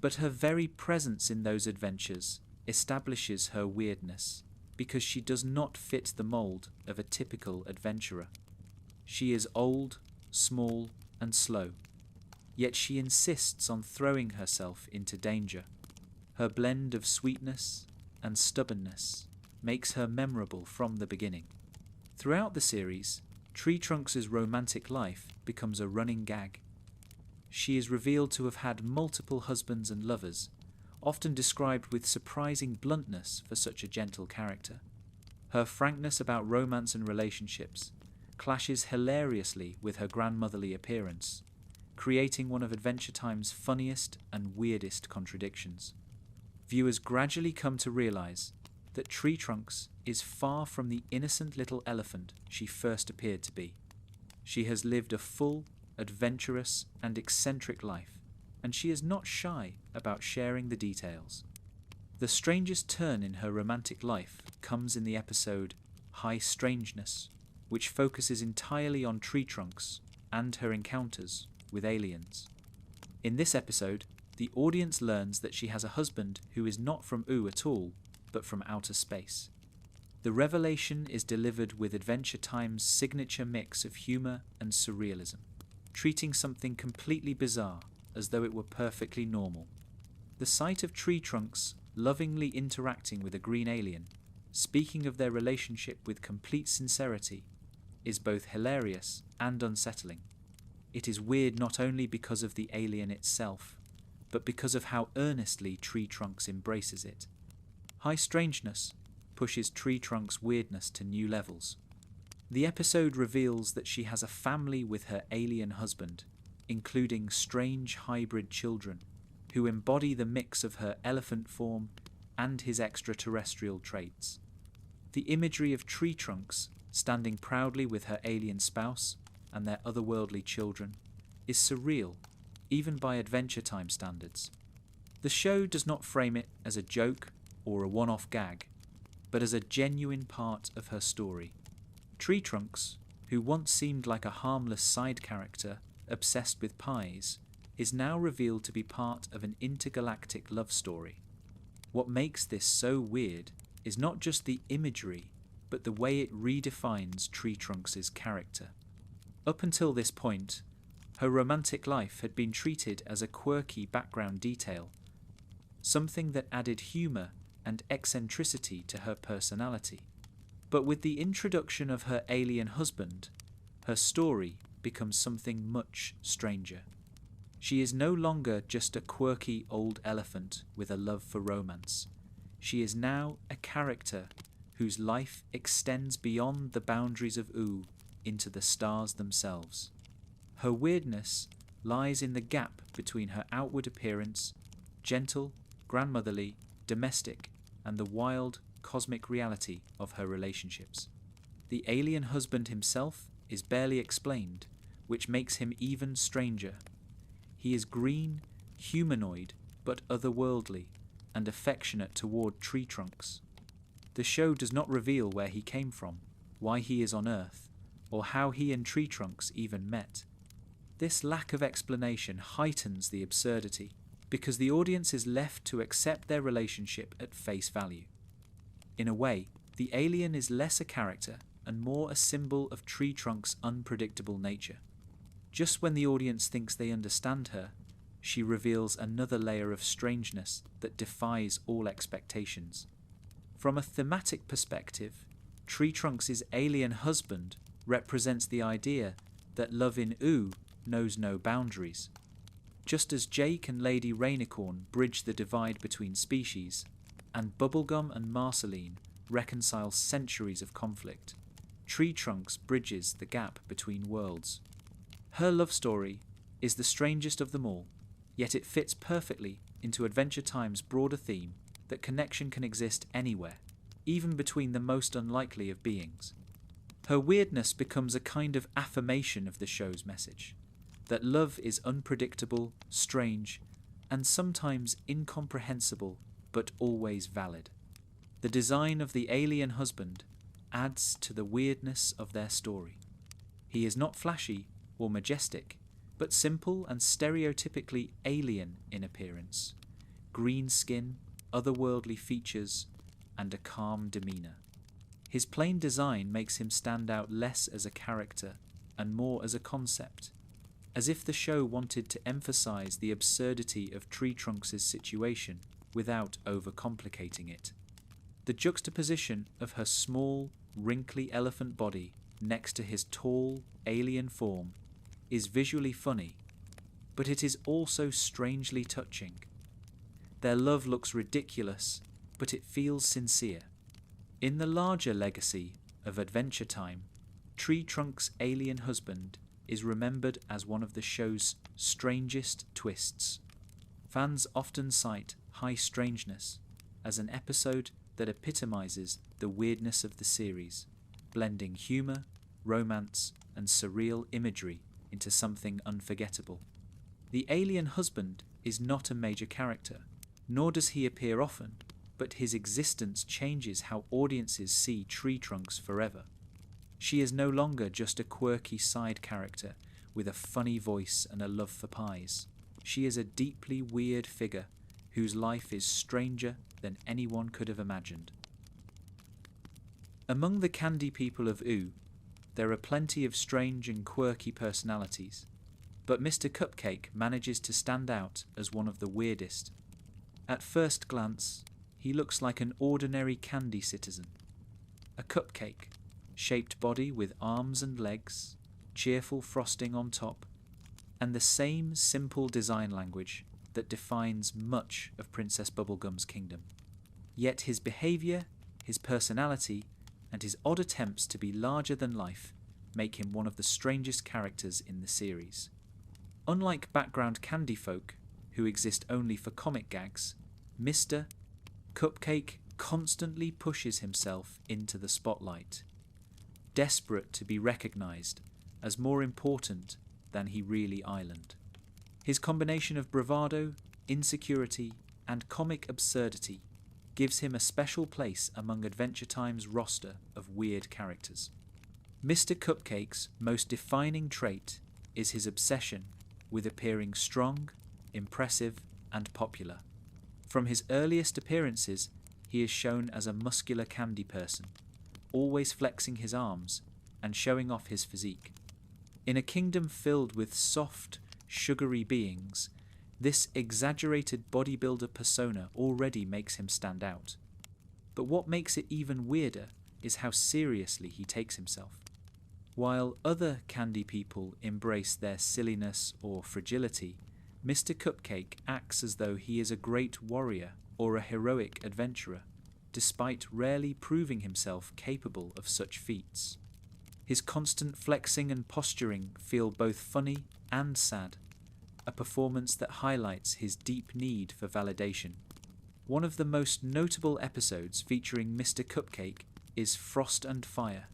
But her very presence in those adventures establishes her weirdness, because she does not fit the mold of a typical adventurer. She is old, small, and slow, yet she insists on throwing herself into danger. Her blend of sweetness and stubbornness makes her memorable from the beginning. Throughout the series, Tree Trunks' romantic life becomes a running gag. She is revealed to have had multiple husbands and lovers, often described with surprising bluntness for such a gentle character. Her frankness about romance and relationships clashes hilariously with her grandmotherly appearance, creating one of Adventure Time's funniest and weirdest contradictions. Viewers gradually come to realize that Tree Trunks is far from the innocent little elephant she first appeared to be. She has lived a full, adventurous, and eccentric life, and she is not shy about sharing the details. The strangest turn in her romantic life comes in the episode High Strangeness, which focuses entirely on Tree Trunks and her encounters with aliens. In this episode, the audience learns that she has a husband who is not from Ooo at all, but from outer space. The revelation is delivered with Adventure Time's signature mix of humour and surrealism, treating something completely bizarre as though it were perfectly normal. The sight of Tree Trunks lovingly interacting with a green alien, speaking of their relationship with complete sincerity, is both hilarious and unsettling. It is weird not only because of the alien itself, but because of how earnestly Tree Trunks embraces it. High Strangeness pushes Tree Trunks' weirdness to new levels. The episode reveals that she has a family with her alien husband, including strange hybrid children who embody the mix of her elephant form and his extraterrestrial traits. The imagery of Tree Trunks standing proudly with her alien spouse and their otherworldly children is surreal, even by Adventure Time standards. The show does not frame it as a joke or a one-off gag, but as a genuine part of her story. Tree Trunks, who once seemed like a harmless side character obsessed with pies, is now revealed to be part of an intergalactic love story. What makes this so weird is not just the imagery, but the way it redefines Tree Trunks' character. Up until this point, her romantic life had been treated as a quirky background detail, something that added humour and eccentricity to her personality. But with the introduction of her alien husband, her story becomes something much stranger. She is no longer just a quirky old elephant with a love for romance. She is now a character whose life extends beyond the boundaries of Ooo into the stars themselves. Her weirdness lies in the gap between her outward appearance, gentle, grandmotherly, domestic, and the wild, cosmic reality of her relationships. The alien husband himself is barely explained, which makes him even stranger. He is green, humanoid, but otherworldly, and affectionate toward Tree Trunks. The show does not reveal where he came from, why he is on Earth, or how he and Tree Trunks even met. This lack of explanation heightens the absurdity, because the audience is left to accept their relationship at face value. In a way, the alien is less a character and more a symbol of Tree Trunks' unpredictable nature. Just when the audience thinks they understand her, she reveals another layer of strangeness that defies all expectations. From a thematic perspective, Tree Trunks' alien husband represents the idea that love in Ooo knows no boundaries. Just as Jake and Lady Rainicorn bridge the divide between species, and Bubblegum and Marceline reconcile centuries of conflict, Tree Trunks bridges the gap between worlds. Her love story is the strangest of them all, yet it fits perfectly into Adventure Time's broader theme that connection can exist anywhere, even between the most unlikely of beings. Her weirdness becomes a kind of affirmation of the show's message, that love is unpredictable, strange, and sometimes incomprehensible, but always valid. The design of the alien husband adds to the weirdness of their story. He is not flashy or majestic, but simple and stereotypically alien in appearance, green skin, otherworldly features, and a calm demeanour. His plain design makes him stand out less as a character and more as a concept, as if the show wanted to emphasize the absurdity of Tree Trunks' situation without overcomplicating it. The juxtaposition of her small, wrinkly elephant body next to his tall, alien form is visually funny, but it is also strangely touching. Their love looks ridiculous, but it feels sincere. In the larger legacy of Adventure Time, Tree Trunk's alien husband is remembered as one of the show's strangest twists. Fans often cite High Strangeness as an episode that epitomizes the weirdness of the series, blending humor, romance, and surreal imagery into something unforgettable. The alien husband is not a major character, nor does he appear often, but his existence changes how audiences see Tree Trunks forever. She is no longer just a quirky side character with a funny voice and a love for pies. She is a deeply weird figure whose life is stranger than anyone could have imagined. Among the candy people of Oo, there are plenty of strange and quirky personalities, but Mr. Cupcake manages to stand out as one of the weirdest. At first glance, he looks like an ordinary candy citizen. A cupcake, shaped body with arms and legs, cheerful frosting on top, and the same simple design language that defines much of Princess Bubblegum's kingdom. Yet his behaviour, his personality, and his odd attempts to be larger than life make him one of the strangest characters in the series. Unlike background candy folk, who exist only for comic gags, Mr. Cupcake constantly pushes himself into the spotlight, desperate to be recognised as more important than he really island. His combination of bravado, insecurity, and comic absurdity gives him a special place among Adventure Time's roster of weird characters. Mr. Cupcake's most defining trait is his obsession with appearing strong, impressive, and popular. From his earliest appearances, he is shown as a muscular candy person, always flexing his arms and showing off his physique. In a kingdom filled with soft, sugary beings, this exaggerated bodybuilder persona already makes him stand out. But what makes it even weirder is how seriously he takes himself. While other candy people embrace their silliness or fragility, Mr. Cupcake acts as though he is a great warrior or a heroic adventurer, despite rarely proving himself capable of such feats. His constant flexing and posturing feel both funny and sad, a performance that highlights his deep need for validation. One of the most notable episodes featuring Mr. Cupcake is Frost and Fire,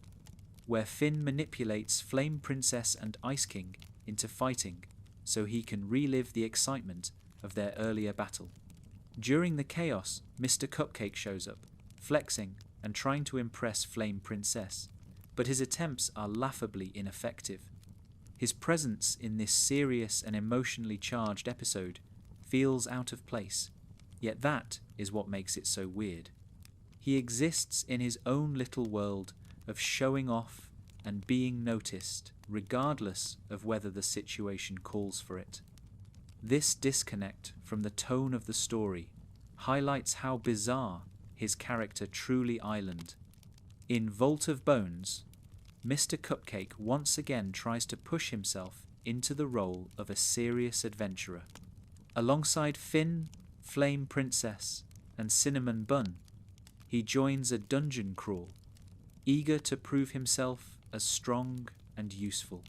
where Finn manipulates Flame Princess and Ice King into fighting so he can relive the excitement of their earlier battle. During the chaos, Mr. Cupcake shows up, flexing and trying to impress Flame Princess, but his attempts are laughably ineffective. His presence in this serious and emotionally charged episode feels out of place, yet that is what makes it so weird. He exists in his own little world of showing off and being noticed, regardless of whether the situation calls for it. This disconnect from the tone of the story highlights how bizarre his character truly island. In Vault of Bones, Mr. Cupcake once again tries to push himself into the role of a serious adventurer. Alongside Finn, Flame Princess, and Cinnamon Bun, he joins a dungeon crawl, eager to prove himself as strong and useful.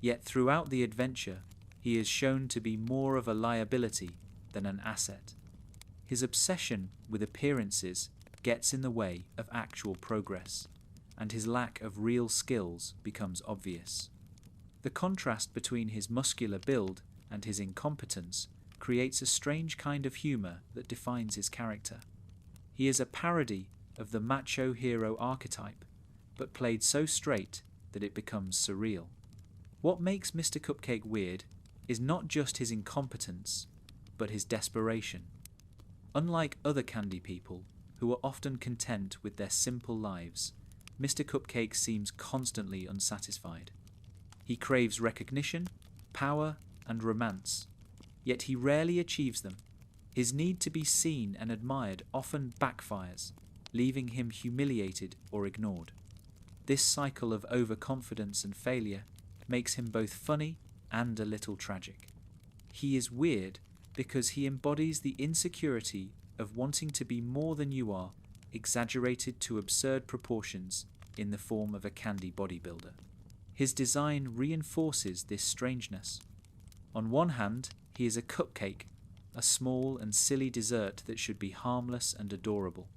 Yet throughout the adventure, he is shown to be more of a liability than an asset. His obsession with appearances gets in the way of actual progress, and his lack of real skills becomes obvious. The contrast between his muscular build and his incompetence creates a strange kind of humour that defines his character. He is a parody of the macho hero archetype, but played so straight that it becomes surreal. What makes Mr. Cupcake weird is not just his incompetence, but his desperation. Unlike other candy people, who are often content with their simple lives, Mr. Cupcake seems constantly unsatisfied. He craves recognition, power, and romance, yet he rarely achieves them. His need to be seen and admired often backfires, leaving him humiliated or ignored. This cycle of overconfidence and failure makes him both funny and a little tragic. He is weird because he embodies the insecurity of wanting to be more than you are, exaggerated to absurd proportions in the form of a candy bodybuilder. His design reinforces this strangeness. On one hand, he is a cupcake, a small and silly dessert that should be harmless and adorable.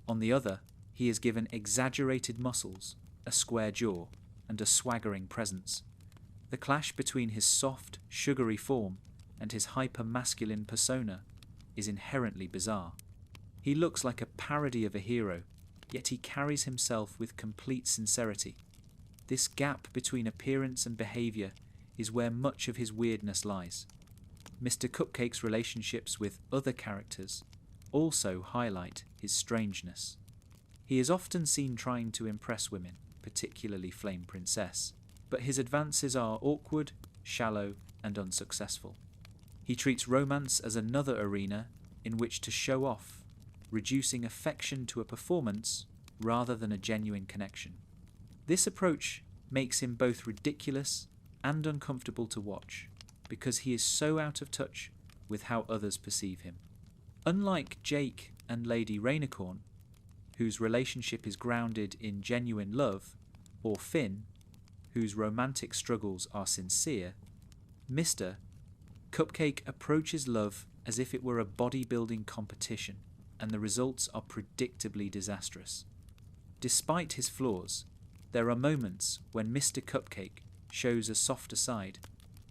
On the other, he is given exaggerated muscles, a square jaw, and a swaggering presence. The clash between his soft, sugary form and his hyper-masculine persona is inherently bizarre. He looks like a parody of a hero, yet he carries himself with complete sincerity. This gap between appearance and behaviour is where much of his weirdness lies. Mr. Cupcake's relationships with other characters also highlight his strangeness. He is often seen trying to impress women, particularly Flame Princess, but his advances are awkward, shallow, and unsuccessful. He treats romance as another arena in which to show off, reducing affection to a performance rather than a genuine connection. This approach makes him both ridiculous and uncomfortable to watch, because he is so out of touch with how others perceive him. Unlike Jake and Lady Rainicorn, whose relationship is grounded in genuine love, or Finn, whose romantic struggles are sincere, Mr. Cupcake approaches love as if it were a bodybuilding competition, and the results are predictably disastrous. Despite his flaws, there are moments when Mr. Cupcake shows a softer side,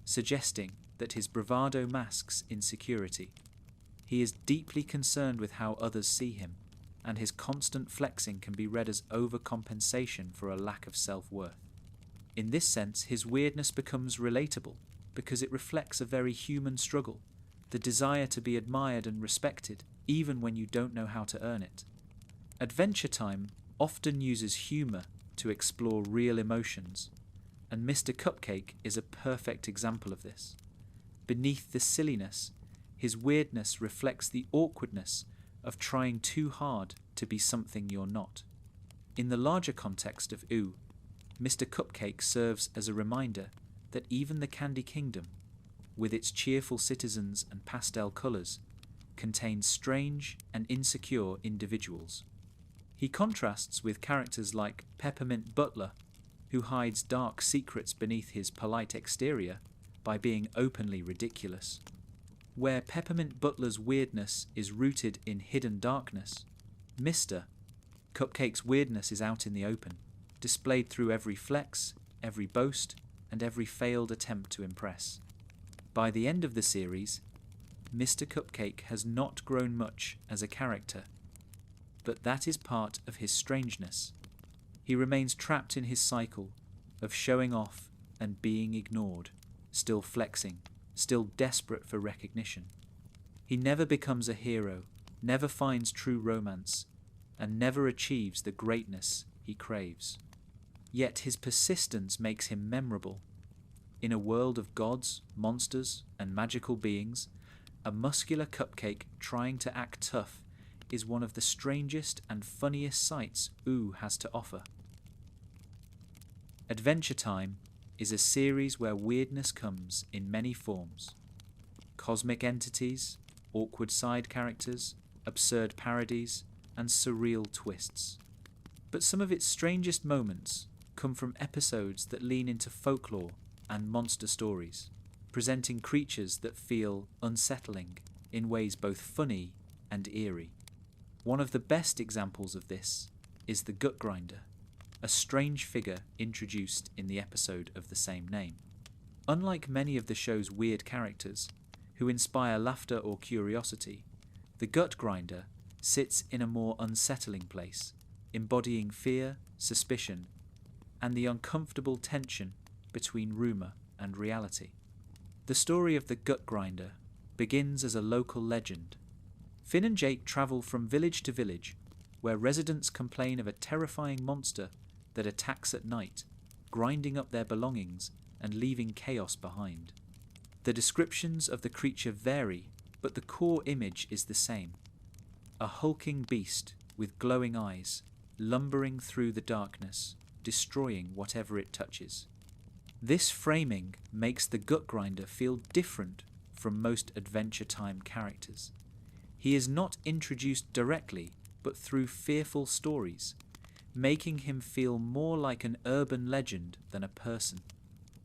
suggesting that his bravado masks insecurity. He is deeply concerned with how others see him, and his constant flexing can be read as overcompensation for a lack of self-worth. In this sense, his weirdness becomes relatable because it reflects a very human struggle, the desire to be admired and respected, even when you don't know how to earn it. Adventure Time often uses humour to explore real emotions, and Mr. Cupcake is a perfect example of this. Beneath the silliness, his weirdness reflects the awkwardness of trying too hard to be something you're not. In the larger context of Ooh, Mr. Cupcake serves as a reminder that even the Candy Kingdom, with its cheerful citizens and pastel colours, contains strange and insecure individuals. He contrasts with characters like Peppermint Butler, who hides dark secrets beneath his polite exterior by being openly ridiculous. Where Peppermint Butler's weirdness is rooted in hidden darkness, Mr. Cupcake's weirdness is out in the open, displayed through every flex, every boast, and every failed attempt to impress. By the end of the series, Mr. Cupcake has not grown much as a character, but that is part of his strangeness. He remains trapped in his cycle of showing off and being ignored, still flexing, still desperate for recognition. He never becomes a hero, never finds true romance, and never achieves the greatness he craves. Yet his persistence makes him memorable. In a world of gods, monsters, and magical beings, a muscular cupcake trying to act tough is one of the strangest and funniest sights Ooh has to offer. Adventure Time is a series where weirdness comes in many forms. Cosmic entities, awkward side characters, absurd parodies, and surreal twists. But some of its strangest moments come from episodes that lean into folklore and monster stories, presenting creatures that feel unsettling in ways both funny and eerie. One of the best examples of this is the Gut Grinder, a strange figure introduced in the episode of the same name. Unlike many of the show's weird characters, who inspire laughter or curiosity, the Gut Grinder sits in a more unsettling place, embodying fear, suspicion, and the uncomfortable tension between rumour and reality. The story of the Gut Grinder begins as a local legend, Finn and Jake travel from village to village, where residents complain of a terrifying monster that attacks at night, grinding up their belongings and leaving chaos behind. The descriptions of the creature vary, but the core image is the same. A hulking beast with glowing eyes, lumbering through the darkness, destroying whatever it touches. This framing makes the Gut Grinder feel different from most Adventure Time characters. He is not introduced directly, but through fearful stories, making him feel more like an urban legend than a person.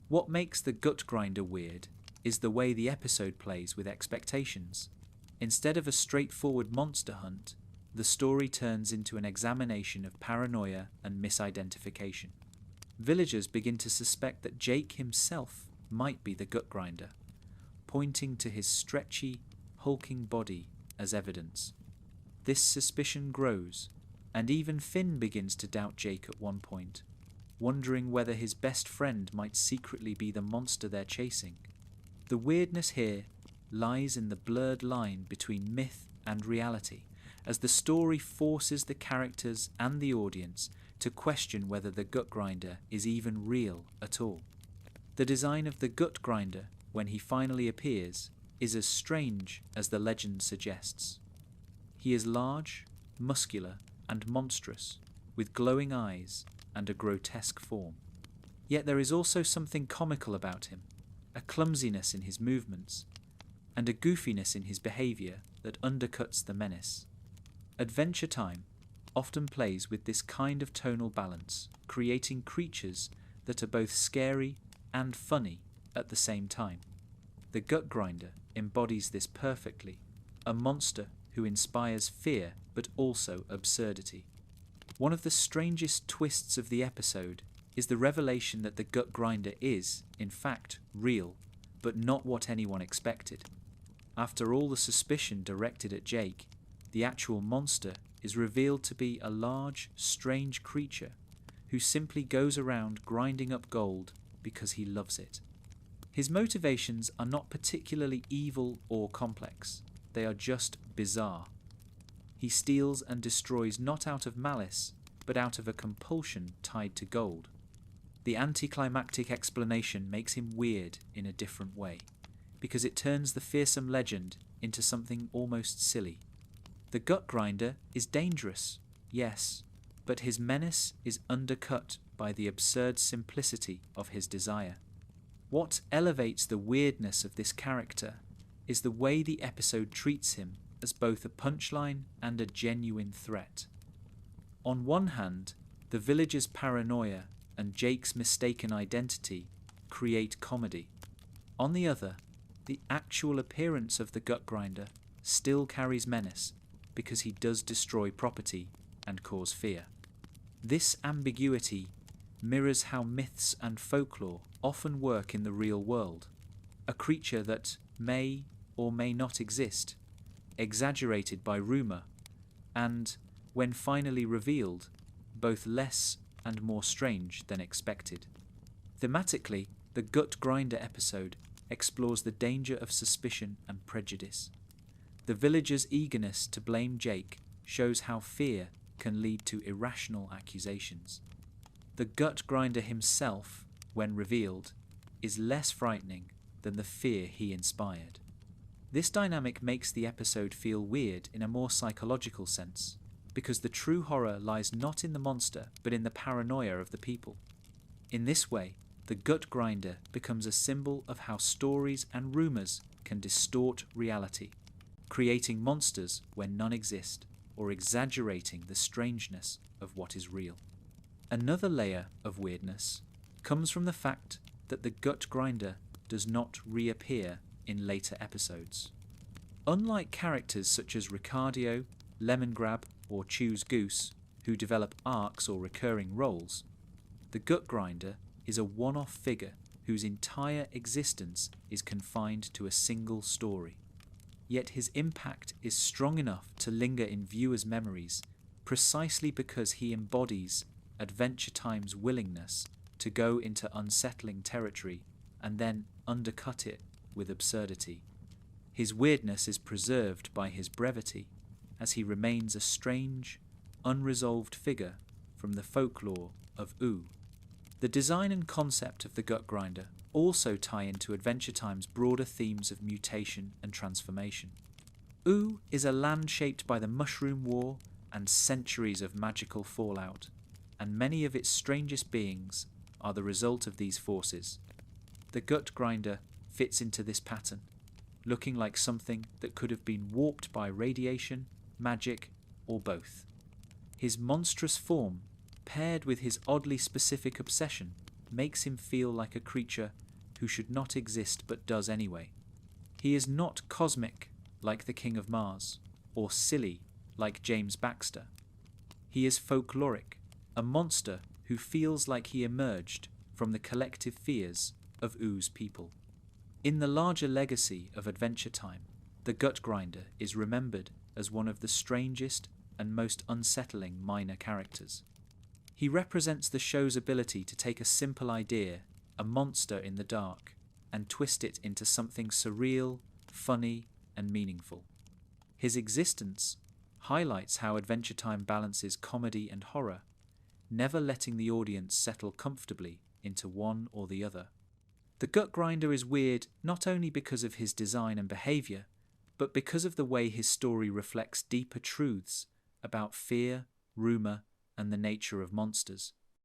What makes the Gut Grinder weird is the way the episode plays with expectations. Instead of a straightforward monster hunt, the story turns into an examination of paranoia and misidentification. Villagers begin to suspect that Jake himself might be the Gut Grinder, pointing to his stretchy, hulking body as evidence. This suspicion grows, and even Finn begins to doubt Jake at one point, wondering whether his best friend might secretly be the monster they're chasing. The weirdness here lies in the blurred line between myth and reality, as the story forces the characters and the audience to question whether the Gut Grinder is even real at all. The design of the Gut Grinder, when he finally appears, is as strange as the legend suggests. He is large, muscular, and monstrous, with glowing eyes and a grotesque form. Yet there is also something comical about him, a clumsiness in his movements, and a goofiness in his behaviour that undercuts the menace. Adventure Time often plays with this kind of tonal balance, creating creatures that are both scary and funny at the same time. The Gut Grinder embodies this perfectly, a monster who inspires fear but also absurdity. One of the strangest twists of the episode is the revelation that the Gut Grinder is, in fact, real, but not what anyone expected. After all the suspicion directed at Jake, the actual monster is revealed to be a large, strange creature who simply goes around grinding up gold because he loves it. His motivations are not particularly evil or complex, they are just bizarre. He steals and destroys not out of malice, but out of a compulsion tied to gold. The anticlimactic explanation makes him weird in a different way, because it turns the fearsome legend into something almost silly. The Gut Grinder is dangerous, yes, but his menace is undercut by the absurd simplicity of his desire. What elevates the weirdness of this character is the way the episode treats him as both a punchline and a genuine threat. On one hand, the villagers' paranoia and Jake's mistaken identity create comedy. On the other, the actual appearance of the Gut Grinder still carries menace because he does destroy property and cause fear. This ambiguity mirrors how myths and folklore often work in the real world. A creature that may or may not exist, exaggerated by rumour, and, when finally revealed, both less and more strange than expected. Thematically, the Gut Grinder episode explores the danger of suspicion and prejudice. The villagers' eagerness to blame Jake shows how fear can lead to irrational accusations. The Gut Grinder himself, when revealed, is less frightening than the fear he inspired. This dynamic makes the episode feel weird in a more psychological sense, because the true horror lies not in the monster but in the paranoia of the people. In this way, the Gut Grinder becomes a symbol of how stories and rumours can distort reality, creating monsters when none exist, or exaggerating the strangeness of what is real. Another layer of weirdness comes from the fact that the Gut Grinder does not reappear in later episodes. Unlike characters such as Ricardio, Lemongrab, or Choose Goose, who develop arcs or recurring roles, the Gut Grinder is a one-off figure whose entire existence is confined to a single story. Yet his impact is strong enough to linger in viewers' memories precisely because he embodies Adventure Time's willingness to go into unsettling territory and then undercut it with absurdity. His weirdness is preserved by his brevity, as he remains a strange, unresolved figure from the folklore of Ooh. The design and concept of the gut grinder also tie into Adventure Time's broader themes of mutation and transformation. Ooh is a land shaped by the Mushroom War and centuries of magical fallout, and many of its strangest beings are the result of these forces. The gut grinder fits into this pattern, looking like something that could have been warped by radiation, magic, or both. His monstrous form, paired with his oddly specific obsession, makes him feel like a creature who should not exist but does anyway. He is not cosmic like the King of Mars, or silly like James Baxter. He is folkloric, a monster who feels like he emerged from the collective fears of Ooh's people. In the larger legacy of Adventure Time, the Gut Grinder is remembered as one of the strangest and most unsettling minor characters. He represents the show's ability to take a simple idea, a monster in the dark, and twist it into something surreal, funny, and meaningful. His existence highlights how Adventure Time balances comedy and horror, never letting the audience settle comfortably into one or the other. The Gut Grinder is weird not only because of his design and behaviour, but because of the way his story reflects deeper truths about fear, rumour, and the nature of monsters.